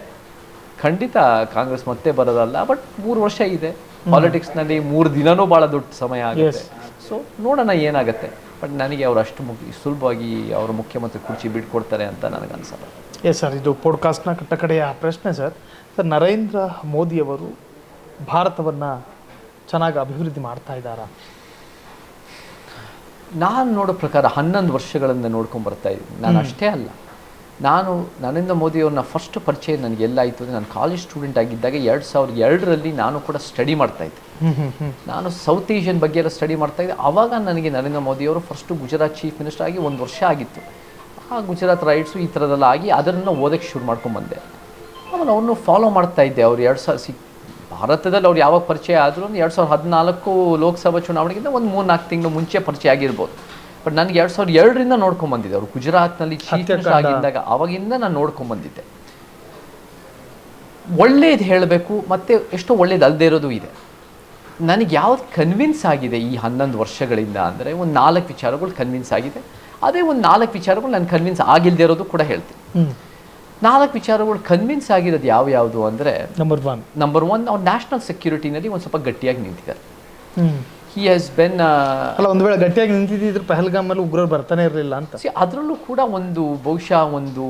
ಖಂಡಿತ ಕಾಂಗ್ರೆಸ್ ಮತ್ತೆ ಬರೋದಲ್ಲ. ಬಟ್ 3 ವರ್ಷ ಇದೆ ಪಾಲಿಟಿಕ್ಸ್ನಲ್ಲಿ, 3 ದಿನನೂ ಭಾಳ ದೊಡ್ಡ ಸಮಯ ಆಗುತ್ತೆ. ಸೊ ನೋಡೋಣ ಏನಾಗುತ್ತೆ. ಬಟ್ ನನಗೆ ಅವರು ಅಷ್ಟು ಸುಲಭವಾಗಿ ಅವರು ಮುಖ್ಯಮಂತ್ರಿ ಕುರ್ಚಿ ಬಿಟ್ಕೊಡ್ತಾರೆ ಅಂತ ನನಗೆ ಅನ್ಸಲ್ಲ. ಎಸ್ ಸರ್, ಇದು ಪಾಡ್ಕಾಸ್ಟ್ನ ಕಟ್ಟಕಡೆಯ ಪ್ರಶ್ನೆ ಸರ್. ಸರ್, ನರೇಂದ್ರ ಮೋದಿಯವರು ಭಾರತವನ್ನು ಚೆನ್ನಾಗಿ ಅಭಿವೃದ್ಧಿ ಮಾಡ್ತಾ ಇದ್ದಾರಾ? ನಾನು ನೋಡೋ ಪ್ರಕಾರ 11 ವರ್ಷಗಳಿಂದ ನೋಡ್ಕೊಂಡು ಬರ್ತಾ ಇದ್ದೀನಿ. ನಾನು ಅಷ್ಟೇ ಅಲ್ಲ, ನಾನು ನರೇಂದ್ರ ಮೋದಿಯವ್ರನ್ನ ಫಸ್ಟ್ ಪರಿಚಯ ನನಗೆ ಎಲ್ಲಾಯಿತು ಅಂದರೆ ನಾನು ಕಾಲೇಜ್ ಸ್ಟೂಡೆಂಟ್ ಆಗಿದ್ದಾಗ 2002ರಲ್ಲಿ ನಾನು ಕೂಡ ಸ್ಟಡಿ ಮಾಡ್ತಾಯಿದ್ದೆ. ನಾನು ಸೌತ್ ಏಷ್ಯನ್ ಬಗ್ಗೆ ಎಲ್ಲ ಸ್ಟಡಿ ಮಾಡ್ತಾಯಿದ್ದೆ. ಆವಾಗ ನನಗೆ ನರೇಂದ್ರ ಮೋದಿಯವರು ಫಸ್ಟು ಗುಜರಾತ್ ಚೀಫ್ ಮಿನಿಸ್ಟರ್ ಆಗಿ 1 ವರ್ಷ ಆಗಿತ್ತು. ಆ ಗುಜರಾತ್ ರೈಟ್ಸು ಈ ಥರದೆಲ್ಲ ಆಗಿ ಅದನ್ನು ಓದೋಕ್ಕೆ ಶುರು ಮಾಡ್ಕೊಂಬಂದೆ. ಆಮೇಲೆ ಅವ್ರನ್ನು ಫಾಲೋ ಮಾಡ್ತಾ ಇದ್ದೆ. ಅವ್ರು ಭಾರತದಲ್ಲಿ ಅವ್ರು ಯಾವಾಗ ಪರಿಚಯ ಆದರೂ 2014 ಲೋಕಸಭಾ ಚುನಾವಣೆಗಿಂತ ಒಂದು 3-4 ತಿಂಗಳು ಮುಂಚೆ ಪರಿಚಯ ಆಗಿರ್ಬೋದು. ಬಟ್ ನನಗೆ 2002ರಿಂದ ನೋಡ್ಕೊಂಬಂದಿದ್ದೆ. ಅವರು ಗುಜರಾತ್ನಲ್ಲಿ ಚೀಫ್ ಮಿನಿಸ್ಟರ್ ಆಗಿದ್ದಾಗ ಆವಾಗಿಂದ ನಾನು ನೋಡ್ಕೊಂಬಂದಿದ್ದೆ. ಒಳ್ಳೇದು ಹೇಳಬೇಕು, ಮತ್ತು ಎಷ್ಟೋ ಒಳ್ಳೇದು ಅಲ್ಲದೆ ಇರೋದು ಇದೆ. ನನಗೆ ಯಾವ್ದು ಕನ್ವಿನ್ಸ್ ಆಗಿದೆ ಈ 11 ವರ್ಷಗಳಿಂದ ಅಂದರೆ ಒಂದು 4 ವಿಚಾರಗಳು ಕನ್ವಿನ್ಸ್ ಆಗಿದೆ. ಅದೇ ಒಂದು 4 ವಿಚಾರಗಳು ನಾನು ಕನ್ವಿನ್ಸ್ ಆಗಿಲ್ಲದೆ ಇರೋದು ಕೂಡ ಹೇಳ್ತೀನಿ. 4 ವಿಚಾರಗಳು ಕನ್ವಿನ್ಸ್ ಆಗಿರೋದು ಯಾವ್ಯಾವುದು ಅಂದರೆ, ನಂಬರ್ ಒನ್ ಅವ್ರು ನ್ಯಾಷನಲ್ ಸೆಕ್ಯೂರಿಟಿನಲ್ಲಿ ಒಂದು ಸ್ವಲ್ಪ ಗಟ್ಟಿಯಾಗಿ ನಿಂತಿದ್ದಾರೆ. ಹಿ ಹ್ಯಾಸ್ ಬೆನ್ ಒಂದು ವೇಳೆ ಗಟ್ಟಿಯಾಗಿ ನಿಂತಿದ್ದಿದ್ರೆ ಪಹಲ್ಗಾಮಲ್ಲಿ ಉಗ್ರರು ಬರ್ತಾನೆ ಇರಲಿಲ್ಲ ಅಂತ. ಅದರಲ್ಲೂ ಕೂಡ ಒಂದು ಬಹುಶಃ ಒಂದು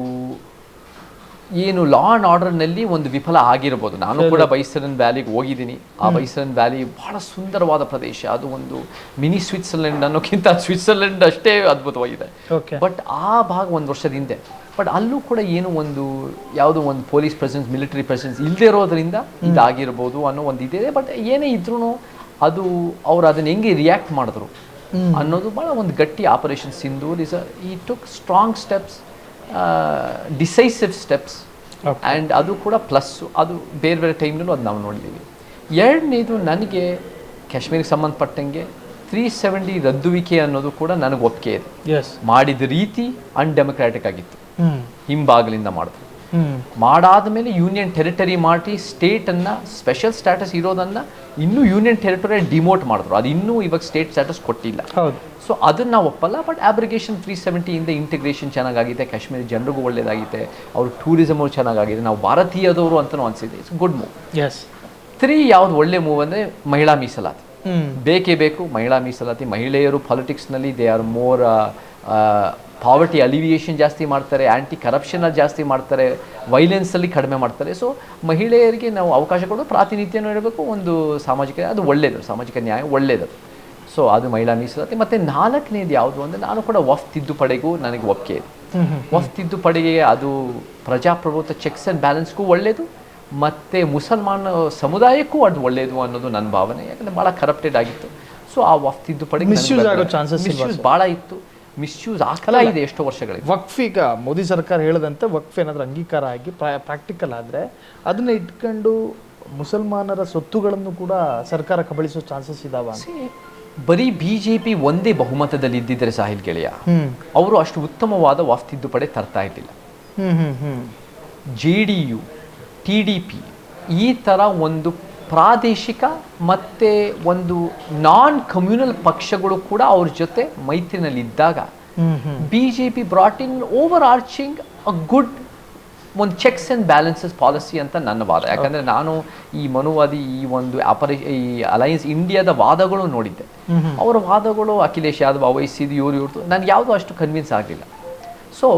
ಏನು ಲಾ ಆ್ಯಂಡ್ ಆರ್ಡರ್ನಲ್ಲಿ ಒಂದು ವಿಫಲ ಆಗಿರ್ಬೋದು. ನಾನು ಕೂಡ ಬೈಸರನ್ ವ್ಯಾಲಿಗೆ ಹೋಗಿದ್ದೀನಿ. ಆ ಬೈಸರನ್ ವ್ಯಾಲಿ ಬಹಳ ಸುಂದರವಾದ ಪ್ರದೇಶ. ಅದು ಒಂದು ಮಿನಿ ಸ್ವಿಟ್ಜರ್ಲೆಂಡ್ ಅನ್ನೋಕ್ಕಿಂತ ಸ್ವಿಟ್ಜರ್ಲೆಂಡ್ ಅಷ್ಟೇ ಅದ್ಭುತವಾಗಿದೆ. ಬಟ್ ಆ ಭಾಗ 1 ವರ್ಷದ ಹಿಂದೆ. ಬಟ್ ಅಲ್ಲೂ ಕೂಡ ಏನು ಒಂದು ಯಾವುದೋ ಒಂದು ಪೊಲೀಸ್ ಪ್ರೆಸೆನ್ಸ್, ಮಿಲಿಟರಿ ಪ್ರೆಸೆನ್ಸ್ ಇಲ್ಲದೆ ಇರೋದ್ರಿಂದ ಇದಾಗಿರ್ಬೋದು ಅನ್ನೋ ಒಂದು ಇದೆ. ಬಟ್ ಏನೇ ಇದ್ರೂ ಅದು ಅವ್ರು ಅದನ್ನು ಹೆಂಗೆ ರಿಯಾಕ್ಟ್ ಮಾಡಿದ್ರು ಅನ್ನೋದು ಭಾಳ ಒಂದು ಗಟ್ಟಿ ಆಪರೇಷನ್ ಸಿಂಧೂರ್ ಈ took strong steps, decisive steps. And ಅದು ಕೂಡ ಪ್ಲಸ್ಸು. ಅದು ಬೇರೆ ಬೇರೆ ಟೈಮ್ನಲ್ಲೂ ಅದು ನಾವು ನೋಡಿದ್ದೀವಿ. ಎರಡನೇದು, ನನಗೆ ಕಾಶ್ಮೀರಿಗೆ ಸಂಬಂಧಪಟ್ಟಂಗೆ 370 ರದ್ದುವಿಕೆ ಅನ್ನೋದು ಕೂಡ ನನಗೆ ಒಪ್ಪಿಗೆ ಇದೆ. ಮಾಡಿದ ರೀತಿ ಅನ್ಡೆಮೊಕ್ರಾಟಿಕ್ ಆಗಿತ್ತು. ಹಿಂಬಾಗಲಿಂದ ಮಾಡಿದ್ರು. ಮಾಡಾದ ಮೇಲೆ ಯೂನಿಯನ್ ಟೆರಿಟರಿ ಮಾಡಿ ಸ್ಟೇಟನ್ನು ಸ್ಪೆಷಲ್ ಸ್ಟ್ಯಾಟಸ್ ಇರೋದನ್ನು ಇನ್ನೂ ಯೂನಿಯನ್ ಟೆರಿಟರಿ ಡಿಮೋಟ್ ಮಾಡಿದ್ರು. ಅದು ಇನ್ನೂ ಇವಾಗ ಸ್ಟೇಟ್ ಸ್ಟ್ಯಾಟಸ್ ಕೊಟ್ಟಿಲ್ಲ. ಸೊ ಅದನ್ನು ನಾವು ಒಪ್ಪಲ್ಲ. ಬಟ್ ಅಬ್ರಿಗೇಷನ್ 370 ಇಂಟಿಗ್ರೇಷನ್ ಚೆನ್ನಾಗಿದೆ. ಕಾಶ್ಮೀರಿ ಜನರಿಗೂ ಒಳ್ಳೇದಾಗಿದೆ. ಅವ್ರ ಟೂರಿಸಮ್ ಚೆನ್ನಾಗಿದೆ. ನಾವು ಭಾರತೀಯದವರು ಅಂತಲೂ ಅನಿಸಿದೆ. It's good move. 3 ಯಾವ್ದು ಒಳ್ಳೆ ಮೂವ್ ಅಂದರೆ ಮಹಿಳಾ ಮೀಸಲಾತಿ. ಬೇಕೇ ಬೇಕು ಮಹಿಳಾ ಮೀಸಲಾತಿ. ಮಹಿಳೆಯರು ಪಾಲಿಟಿಕ್ಸ್ನಲ್ಲಿ they are more poverty alleviation ಜಾಸ್ತಿ ಮಾಡ್ತಾರೆ, ಆ್ಯಂಟಿ ಕರಪ್ಷನಲ್ಲಿ ಜಾಸ್ತಿ ಮಾಡ್ತಾರೆ, ವೈಲೆನ್ಸಲ್ಲಿ ಕಡಿಮೆ ಮಾಡ್ತಾರೆ. ಸೊ ಮಹಿಳೆಯರಿಗೆ ನಾವು ಅವಕಾಶ ಕೊಡೋ ಪ್ರಾತಿನಿಧ್ಯನೂ ಇರಬೇಕು. ಒಂದು ಸಾಮಾಜಿಕ, ಅದು ಒಳ್ಳೆಯದು, ಸಾಮಾಜಿಕ ನ್ಯಾಯ ಒಳ್ಳೆಯದು. ಸೊ ಅದು ಮಹಿಳಾ ಮೀಸಲಾತಿ. ಮತ್ತು 4ನೇದು ಯಾವುದು ಅಂದರೆ, ನಾನು ಕೂಡ ವಫ್ ತಿದ್ದುಪಡಿಗೂ ನನಗೆ ಒಪ್ಪಿಗೆ ಇದೆ. ವಫ್ ತಿದ್ದುಪಡಿಗೆ ಅದು ಪ್ರಜಾಪ್ರಭುತ್ವ ಚೆಕ್ಸ್ ಆ್ಯಂಡ್ ಬ್ಯಾಲೆನ್ಸ್ಗೂ ಒಳ್ಳೆಯದು, ಮತ್ತು ಮುಸಲ್ಮಾನ ಸಮುದಾಯಕ್ಕೂ ಅದು ಒಳ್ಳೆಯದು ಅನ್ನೋದು ನನ್ನ ಭಾವನೆ. ಯಾಕಂದರೆ ಭಾಳ ಕರಪ್ಟೆಡ್ ಆಗಿತ್ತು. ಸೊ ಆ ವಫ್ ತಿದ್ದುಪಡಿಗೆ ಮಿಸ್ಯೂಸ್ ಭಾಳ ಇತ್ತು. ಮಿಸ್ಯೂಸ್ ಆಗ್ತಾ ಇದೆ ಎಷ್ಟೋ ವರ್ಷಗಳಿಗೆ. ವಕ್ಫ್, ಈಗ ಮೋದಿ ಸರ್ಕಾರ ಹೇಳದಂತೆ ವಕ್ಫ್ ಏನಾದರೂ ಅಂಗೀಕಾರ ಆಗಿ ಪ್ರಾಕ್ಟಿಕಲ್ ಆದರೆ ಅದನ್ನ ಇಟ್ಕೊಂಡು ಮುಸಲ್ಮಾನರ ಸ್ವತ್ತುಗಳನ್ನು ಕೂಡ ಸರ್ಕಾರ ಕಬಳಿಸೋ ಚಾನ್ಸಸ್ ಇದಾವ? ಬರೀ BJP ಒಂದೇ ಬಹುಮತದಲ್ಲಿ ಇದ್ದಿದ್ರೆ ಸಾಹಿಲ್ ಗೆಳೆಯ, ಅವರು ಅಷ್ಟು ಉತ್ತಮವಾದ ವಫ್ ತಿದ್ದುಪಡಿ ತರ್ತಾ ಇದ್ದಿಲ್ಲ. JDU, TDP ಈ ಥರ ಒಂದು ಪ್ರಾದೇಶಿಕ ಮತ್ತು ಒಂದು ನಾನ್ ಕಮ್ಯುನಲ್ ಪಕ್ಷಗಳು ಕೂಡ ಅವ್ರ ಜೊತೆ ಮೈತ್ರಿನಲ್ಲಿ ಇದ್ದಾಗ BJP brought in over arching a good ಒಂದು ಚೆಕ್ಸ್ ಆ್ಯಂಡ್ ಬ್ಯಾಲೆನ್ಸಸ್ ಪಾಲಿಸಿ ಅಂತ ನನ್ನ ವಾದ. ಯಾಕಂದರೆ ನಾನು ಈ ಮನುವಾದಿ ಈ ಒಂದು ಈ ಅಲಯನ್ಸ್ ಇಂಡಿಯಾದ ವಾದಗಳು ನೋಡಿದ್ದೆ. ಅವರ ವಾದಗಳು ಅಖಿಲೇಶ್ ಯಾದವ್, ಅವೈಸಿದು, ಇವ್ರದ್ದು ನನಗೆ ಯಾವುದೂ ಅಷ್ಟು ಕನ್ವಿನ್ಸ್ ಆಗಲಿಲ್ಲ. So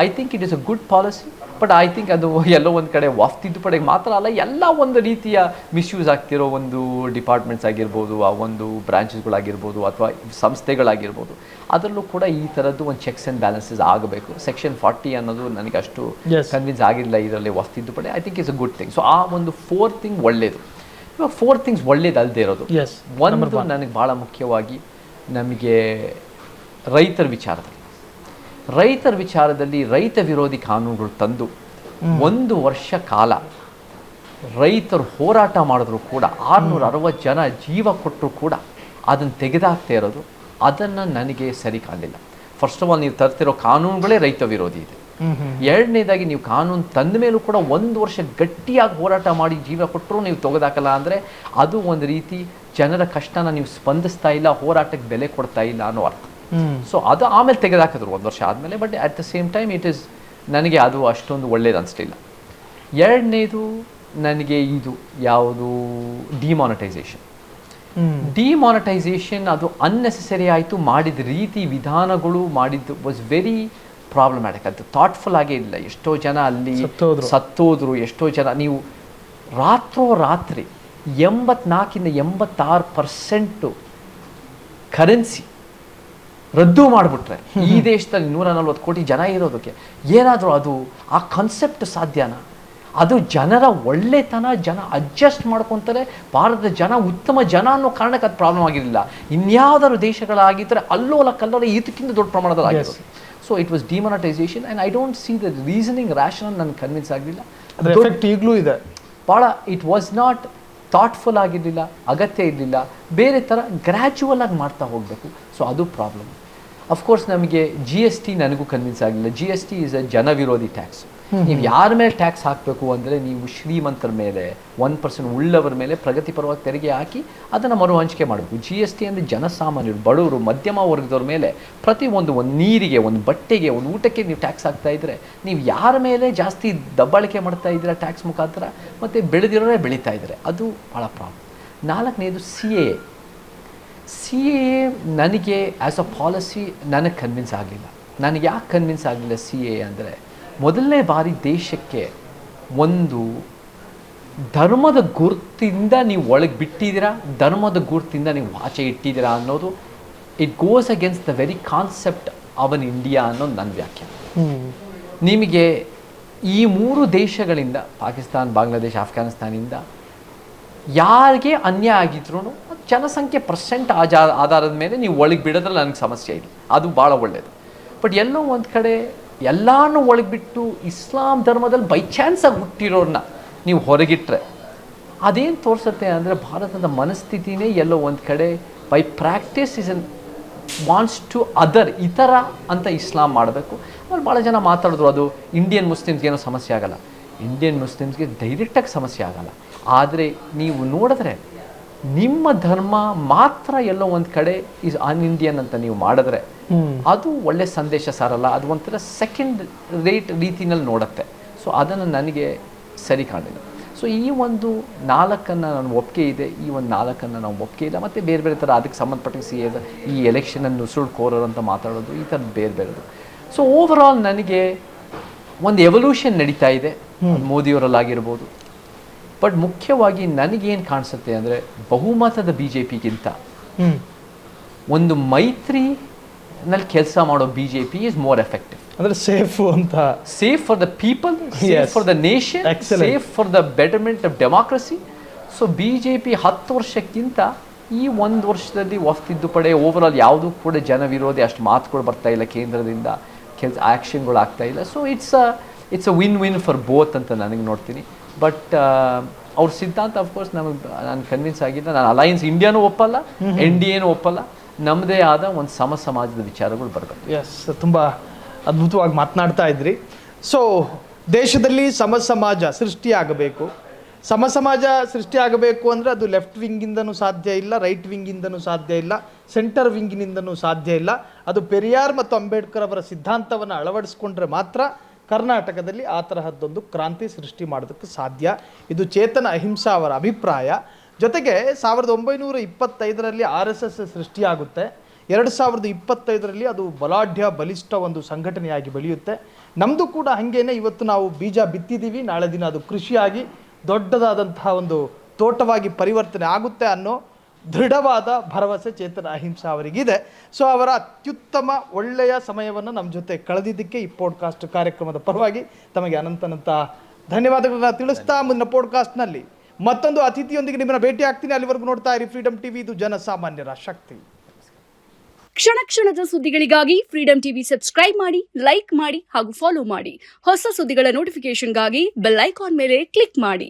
I think it is a good policy. But I think ಅದು ಎಲ್ಲೋ ಒಂದು ಕಡೆ ವಫ್ ತಿದ್ದುಪಡಿಗೆ ಮಾತ್ರ ಅಲ್ಲ, ಎಲ್ಲ ಒಂದು ರೀತಿಯ ಮಿಸ್ಯೂಸ್ ಆಗ್ತಿರೋ ಒಂದು ಡಿಪಾರ್ಟ್ಮೆಂಟ್ಸ್ ಆಗಿರ್ಬೋದು, ಆ ಒಂದು ಬ್ರಾಂಚಸ್ಗಳಾಗಿರ್ಬೋದು ಅಥವಾ ಸಂಸ್ಥೆಗಳಾಗಿರ್ಬೋದು, ಅದರಲ್ಲೂ ಕೂಡ ಈ ಥರದ್ದು ಒಂದು ಚೆಕ್ಸ್ ಆ್ಯಂಡ್ ಬ್ಯಾಲೆನ್ಸಸ್ ಆಗಬೇಕು. ಸೆಕ್ಷನ್ 40 ಅನ್ನೋದು ನನಗೆ ಅಷ್ಟು ಕನ್ವಿನ್ಸ್ ಆಗಿಲ್ಲ ಇದರಲ್ಲಿ ವಫ್ ತಿದ್ದುಪಡಿ. I think it's a good thing. So ಆ ಒಂದು 4 ಥಿಂಗ್ ಒಳ್ಳೆಯದು. ಇವಾಗ 4 ಥಿಂಗ್ಸ್ ಒಳ್ಳೇದು ಅಲ್ಲದೆ ಇರೋದು, ಒಂದು ನನಗೆ ಭಾಳ ಮುಖ್ಯವಾಗಿ ನಮಗೆ ರೈತರ ವಿಚಾರದಲ್ಲಿ ರೈತ ವಿರೋಧಿ ಕಾನೂನುಗಳು ತಂದು 1 ವರ್ಷ ಕಾಲ ರೈತರು ಹೋರಾಟ ಮಾಡಿದ್ರು ಕೂಡ 660 ಜನ ಜೀವ ಕೊಟ್ಟರು ಕೂಡ ಅದನ್ನು ತೆಗೆದಾಕ್ತಾ ಇರೋದು, ಅದನ್ನು ನನಗೆ ಸರಿ ಕಾಣಲಿಲ್ಲ. ಫಸ್ಟ್ ಆಫ್ ಆಲ್ ನೀವು ತರ್ತಿರೋ ಕಾನೂನುಗಳೇ ರೈತ ವಿರೋಧಿ ಇದೆ. ಎರಡನೇದಾಗಿ ನೀವು ಕಾನೂನು ತಂದ ಮೇಲೂ ಕೂಡ 1 ವರ್ಷ ಗಟ್ಟಿಯಾಗಿ ಹೋರಾಟ ಮಾಡಿ ಜೀವ ಕೊಟ್ಟರು ನೀವು ತೆಗೆದಾಕಲ್ಲ ಅಂದರೆ ಅದು ಒಂದು ರೀತಿ ಜನರ ಕಷ್ಟನ ನೀವು ಸ್ಪಂದಿಸ್ತಾ ಇಲ್ಲ, ಹೋರಾಟಕ್ಕೆ ಬೆಲೆ ಕೊಡ್ತಾ ಇಲ್ಲ ಅನ್ನೋ ಅರ್ಥ. ಸೊ ಅದು ಆಮೇಲೆ ತೆಗೆದಾಕಿದ್ರು 1 ವರ್ಷ ಆದಮೇಲೆ. But at the same time ನನಗೆ ಅದು ಅಷ್ಟೊಂದು ಒಳ್ಳೇದು ಅನಿಸ್ಲಿಲ್ಲ. ಎರಡನೇದು ನನಗೆ ಇದು ಯಾವುದು ಡಿಮಾನಿಟೈಸೇಷನ್ ಅದು ಅನ್ನೆಸೆಸರಿ ಆಯಿತು. ಮಾಡಿದ ರೀತಿ ವಿಧಾನಗಳು ಮಾಡಿದ್ದು ವಾಸ್ ವೆರಿ ಪ್ರಾಬ್ಲಮ್ಯಾಟಿಕ್. ಅದು ಥಾಟ್ಫುಲ್ ಆಗೇ ಇಲ್ಲ. ಎಷ್ಟೋ ಜನ ಅಲ್ಲಿ ಸತ್ತೋದ್ರು. ಎಷ್ಟೋ ಜನ ನೀವು ರಾತ್ರಿ 84-86% ಕರೆನ್ಸಿ ರದ್ದು ಮಾಡಿಬಿಟ್ರೆ ಈ ದೇಶದಲ್ಲಿ 140 ಕೋಟಿ ಜನ ಇರೋದಕ್ಕೆ ಏನಾದರೂ ಅದು ಆ ಕಾನ್ಸೆಪ್ಟ್ ಸಾಧ್ಯನಾ? ಅದು ಜನರ ಒಳ್ಳೆತನ, ಜನ ಅಡ್ಜಸ್ಟ್ ಮಾಡ್ಕೊತಾರೆ. ಭಾರತದ ಜನ ಉತ್ತಮ ಜನ ಅನ್ನೋ ಕಾರಣಕ್ಕೆ ಅದು ಪ್ರಾಬ್ಲಮ್ ಆಗಿರಲಿಲ್ಲ. ಇನ್ಯಾವುದಾದ್ರು ದೇಶಗಳಾಗಿದ್ದರೆ ಅಲ್ಲೋಲ ಕಲ್ಲೋಲ ಇದಕ್ಕಿಂತ ದೊಡ್ಡ ಪ್ರಮಾಣದಲ್ಲಿ ಆಗಿರೋದು. So it was demonetisation and I don't see the reasoning rational ನನಗೆ ಕನ್ವಿನ್ಸ್ ಆಗಲಿಲ್ಲ. ಈಗಲೂ ಇದೆ ಭಾಳ. ಇಟ್ ವಾಸ್ ನಾಟ್ ಥಾಟ್ಫುಲ್ ಆಗಿರಲಿಲ್ಲ, ಅಗತ್ಯ ಇರಲಿಲ್ಲ. ಬೇರೆ ಥರ ಗ್ರ್ಯಾಜುವಲ್ ಆಗಿ ಮಾಡ್ತಾ ಹೋಗಬೇಕು. ಸೊ ಅದು ಪ್ರಾಬ್ಲಮ್. ಅಫ್ಕೋರ್ಸ್ ನಮಗೆ GST ನನಗೂ ಕನ್ವಿನ್ಸ್ ಆಗಲಿಲ್ಲ. GST ಈಸ್ ಅ ಜನ ವಿರೋಧಿ ಟ್ಯಾಕ್ಸ್. ನೀವು ಯಾರ ಮೇಲೆ ಟ್ಯಾಕ್ಸ್ ಹಾಕಬೇಕು ಅಂದರೆ ನೀವು ಶ್ರೀಮಂತರ ಮೇಲೆ 1% ಉಳ್ಳವರ ಮೇಲೆ ಪ್ರಗತಿಪರವಾಗಿ ತೆರಿಗೆ ಹಾಕಿ ಅದನ್ನು ಮರು ಹಂಚಿಕೆ ಮಾಡಬೇಕು. GST ಅಂದರೆ ಜನಸಾಮಾನ್ಯರು, ಬಡವರು, ಮಧ್ಯಮ ವರ್ಗದವ್ರ ಮೇಲೆ ಪ್ರತಿಯೊಂದು ನೀರಿಗೆ, ಒಂದು ಬಟ್ಟೆಗೆ, ಒಂದು ಊಟಕ್ಕೆ ನೀವು ಟ್ಯಾಕ್ಸ್ ಹಾಕ್ತಾ ಇದ್ದರೆ ನೀವು ಯಾರ ಮೇಲೆ ಜಾಸ್ತಿ ದಬ್ಬಾಳಿಕೆ ಮಾಡ್ತಾ ಇದ್ದೀರಾ ಟ್ಯಾಕ್ಸ್ ಮುಖಾಂತರ, ಮತ್ತು ಬೆಳೆದಿರೋರೇ ಬೆಳೀತಾ ಇದ್ದಾರೆ. ಅದು ಭಾಳ ಪ್ರಾಬ್ಲಮ್. 4ನೇದು CAA ನನಗೆ ಆ್ಯಸ್ ಅ ಪಾಲಿಸಿ ನನಗೆ ಕನ್ವಿನ್ಸ್ ಆಗಲಿಲ್ಲ. ನನಗೆ ಯಾಕೆ ಕನ್ವಿನ್ಸ್ ಆಗಲಿಲ್ಲ CAA ಅಂದರೆ, ಮೊದಲನೇ ಬಾರಿ ದೇಶಕ್ಕೆ ಒಂದು ಧರ್ಮದ ಗುರುತಿಂದ ನೀವು ಒಳಗೆ ಬಿಟ್ಟಿದ್ದೀರಾ, ಧರ್ಮದ ಗುರುತಿಂದ ನೀವು ಆಚೆ ಇಟ್ಟಿದ್ದೀರಾ ಅನ್ನೋದು it goes against the very concept of an India ಅನ್ನೋದು ನನ್ನ ವ್ಯಾಖ್ಯಾನ. ನಿಮಗೆ ಈ 3 ದೇಶಗಳಿಂದ, ಪಾಕಿಸ್ತಾನ, ಬಾಂಗ್ಲಾದೇಶ, ಆಫ್ಘಾನಿಸ್ತಾನಿಂದ ಯಾರಿಗೆ ಅನ್ಯಾಯ ಆಗಿದ್ರು ಜನಸಂಖ್ಯೆ % ಆಧಾರದ ಮೇಲೆ ನೀವು ಒಳಗೆ ಬಿಡೋದ್ರಲ್ಲಿ ನನಗೆ ಸಮಸ್ಯೆ ಇಲ್ಲ, ಅದು ಭಾಳ ಒಳ್ಳೆಯದು. ಬಟ್ ಎಲ್ಲೋ ಒಂದು ಕಡೆ ಎಲ್ಲನೂ ಒಳಗೆ ಬಿಟ್ಟು ಇಸ್ಲಾಂ ಧರ್ಮದಲ್ಲಿ ಬೈ ಚಾನ್ಸಾಗಿ ಹುಟ್ಟಿರೋರನ್ನ ನೀವು ಹೊರಗಿಟ್ರೆ ಅದೇನು ತೋರಿಸುತ್ತೆ ಅಂದರೆ ಭಾರತದ ಮನಸ್ಥಿತಿನೇ ಎಲ್ಲೋ ಒಂದು ಕಡೆ ಬೈ ಪ್ರಾಕ್ಟೀಸ್ ವಾಂಟ್ಸ್ ಟು ಇತರ ಅಂತ ಇಸ್ಲಾಂ ಮಾಡಬೇಕು. ಆಮೇಲೆ ಭಾಳ ಜನ ಮಾತಾಡಿದ್ರು ಅದು ಇಂಡಿಯನ್ ಮುಸ್ಲಿಮ್ಸ್ಗೇನೋ ಸಮಸ್ಯೆ ಆಗಲ್ಲ. ಇಂಡಿಯನ್ ಮುಸ್ಲಿಮ್ಸ್ಗೆ ಡೈರೆಕ್ಟಾಗಿ ಸಮಸ್ಯೆ ಆಗಲ್ಲ. ಆದರೆ ನೀವು ನೋಡಿದ್ರೆ ನಿಮ್ಮ ಧರ್ಮ ಮಾತ್ರ ಎಲ್ಲೋ ಒಂದು ಕಡೆ ಈಸ್ ಅನ್ ಇಂಡಿಯನ್ ಅಂತ ನೀವು ಮಾಡಿದ್ರೆ ಅದು ಒಳ್ಳೆ ಸಂದೇಶ ಸಾರಲ್ಲ. ಅದು ಒಂಥರ ಸೆಕೆಂಡ್ ರೇಟ್ ರೀತಿನಲ್ಲಿ ನೋಡುತ್ತೆ. ಸೊ ಅದನ್ನು ನನಗೆ ಸರಿ ಕಾಣಲಿಲ್ಲ. ಸೊ ಈ ಒಂದು 4 ನಾನು ಒಪ್ಪಿಗೆ ಇದೆ, ಈ ಒಂದು 4 ನಾವು ಒಪ್ಪಿಗೆ ಇಲ್ಲ. ಮತ್ತು ಬೇರೆ ಬೇರೆ ಥರ ಅದಕ್ಕೆ ಸಂಬಂಧಪಟ್ಟ ಈ ಎಲೆಕ್ಷನನ್ನು ನುಸುಳ್ಕೋರರು ಅಂತ ಮಾತಾಡೋದು, ಈ ಥರದ್ದು ಬೇರೆ ಬೇರೆದು. ಸೊ ಓವರಾಲ್ ನನಗೆ ಒಂದು ಎವಲ್ಯೂಷನ್ ನಡೀತಾ ಇದೆ ಮೋದಿಯವರಲ್ಲಾಗಿರ್ಬೋದು. ಬಟ್ ಮುಖ್ಯವಾಗಿ ನನಗೇನು ಕಾಣಿಸುತ್ತೆ ಅಂದರೆ ಬಹುಮತದ BJPಗಿಂತ ಒಂದು ಮೈತ್ರಿನಲ್ಲಿ ಕೆಲಸ ಮಾಡೋ BJP ಈಸ್ ಮೋರ್ ಎಫೆಕ್ಟಿವ್. ಅಂದರೆ safe for the people, safe for the nation, safe for the betterment of democracy. So BJP 10 ವರ್ಷಕ್ಕಿಂತ ಈ 1 ವರ್ಷದಲ್ಲಿ ತಿದ್ದುಪಡಿ ಓವರಾಲ್ ಯಾವುದೂ ಕೂಡ ಜನ ವಿರೋಧಿ ಅಷ್ಟು ಮಾತುಗಳು ಬರ್ತಾ ಇಲ್ಲ, ಕೇಂದ್ರದಿಂದ ಆ್ಯಕ್ಷನ್ಗಳು ಆಗ್ತಾ ಇಲ್ಲ. So it's a win for both ಅಂತ ನನಗೆ ನೋಡ್ತೀನಿ. ಬಟ್ ಅವ್ರ ಸಿದ್ಧಾಂತ ಅಫ್ಕೋರ್ಸ್ ನಾನು ಕನ್ವಿನ್ಸ್ ಆಗಿಲ್ಲ. ನಾನು ಅಲಯನ್ಸ್ ಇಂಡಿಯಾನೂ ಒಪ್ಪಲ್ಲ, NDAನೂ ಒಪ್ಪಲ್ಲ. ನಮ್ಮದೇ ಆದ ಒಂದು ಸಮಾಜದ ವಿಚಾರಗಳು ಬರಬೇಕು. ಎಸ್, ತುಂಬ ಅದ್ಭುತವಾಗಿ ಮಾತನಾಡ್ತಾ ಇದ್ರಿ. ಸೊ ದೇಶದಲ್ಲಿ ಸಮಾಜ ಸೃಷ್ಟಿಯಾಗಬೇಕು. ಸಮಾಜ ಸೃಷ್ಟಿಯಾಗಬೇಕು ಅಂದರೆ ಅದು ಲೆಫ್ಟ್ ವಿಂಗಿಂದನೂ ಸಾಧ್ಯ ಇಲ್ಲ, ರೈಟ್ ವಿಂಗಿಂದನೂ ಸಾಧ್ಯ ಇಲ್ಲ, ಸೆಂಟರ್ ವಿಂಗಿನಿಂದನೂ ಸಾಧ್ಯ ಇಲ್ಲ. ಅದು ಪೆರಿಯಾರ್ ಮತ್ತು ಅಂಬೇಡ್ಕರ್ ಅವರ ಸಿದ್ಧಾಂತವನ್ನು ಅಳವಡಿಸ್ಕೊಂಡ್ರೆ ಮಾತ್ರ ಕರ್ನಾಟಕದಲ್ಲಿ ಆ ತರಹದ್ದೊಂದು ಕ್ರಾಂತಿ ಸೃಷ್ಟಿ ಮಾಡೋದಕ್ಕೆ ಸಾಧ್ಯ. ಇದು ಚೇತನ ಅಹಿಂಸಾ ಅವರ ಅಭಿಪ್ರಾಯ. ಜೊತೆಗೆ 1925ರಲ್ಲಿ RSS ಸೃಷ್ಟಿಯಾಗುತ್ತೆ. 2025ರಲ್ಲಿ ಅದು ಬಲಿಷ್ಠ ಒಂದು ಸಂಘಟನೆಯಾಗಿ ಬೆಳೆಯುತ್ತೆ. ನಮ್ಮದು ಕೂಡ ಹಾಗೇನೆ. ಇವತ್ತು ನಾವು ಬೀಜ ಬಿತ್ತಿದ್ದೀವಿ, ನಾಳೆ ದಿನ ಅದು ಕೃಷಿಯಾಗಿ ದೊಡ್ಡದಾದಂತಹ ಒಂದು ತೋಟವಾಗಿ ಪರಿವರ್ತನೆ ಆಗುತ್ತೆ ಅನ್ನೋ ದೃಢವಾದ ಭರವಸೆ ಚೇತನ ಅಹಿಂಸಾ ಅವರಿಗಿದೆ. ಸೊ ಅವರ ಅತ್ಯುತ್ತಮ ಒಳ್ಳೆಯ ಸಮಯವನ್ನು ನಮ್ಮ ಜೊತೆ ಕಳೆದಿದ್ದಕ್ಕೆ ಈ ಪಾಡ್ಕಾಸ್ಟ್ ಕಾರ್ಯಕ್ರಮದ ಪರವಾಗಿ ತಮಗೆ ಅನಂತ ಧನ್ಯವಾದಗಳನ್ನ ತಿಳಿಸ್ತಾ, ಮುಂದಿನ ಪಾಡ್ಕಾಸ್ಟ್ನಲ್ಲಿ ಮತ್ತೊಂದು ಅತಿಥಿಯೊಂದಿಗೆ ನಿಮ್ಮನ್ನು ಭೇಟಿ ಆಗ್ತೀನಿ. ಅಲ್ಲಿವರೆಗೂ ನೋಡ್ತಾ ಇರಿ ಫ್ರೀಡಮ್ ಟಿವಿ, ಇದು ಜನಸಾಮಾನ್ಯರ ಶಕ್ತಿ. ಕ್ಷಣದ ಸುದ್ದಿಗಳಿಗಾಗಿ ಫ್ರೀಡಮ್ ಟಿವಿ ಸಬ್ಸ್ಕ್ರೈಬ್ ಮಾಡಿ, ಲೈಕ್ ಮಾಡಿ ಹಾಗೂ ಫಾಲೋ ಮಾಡಿ. ಹೊಸ ಸುದ್ದಿಗಳ ನೋಟಿಫಿಕೇಶನ್ಗಾಗಿ ಬೆಲ್ ಐಕಾನ್ ಮೇಲೆ ಕ್ಲಿಕ್ ಮಾಡಿ.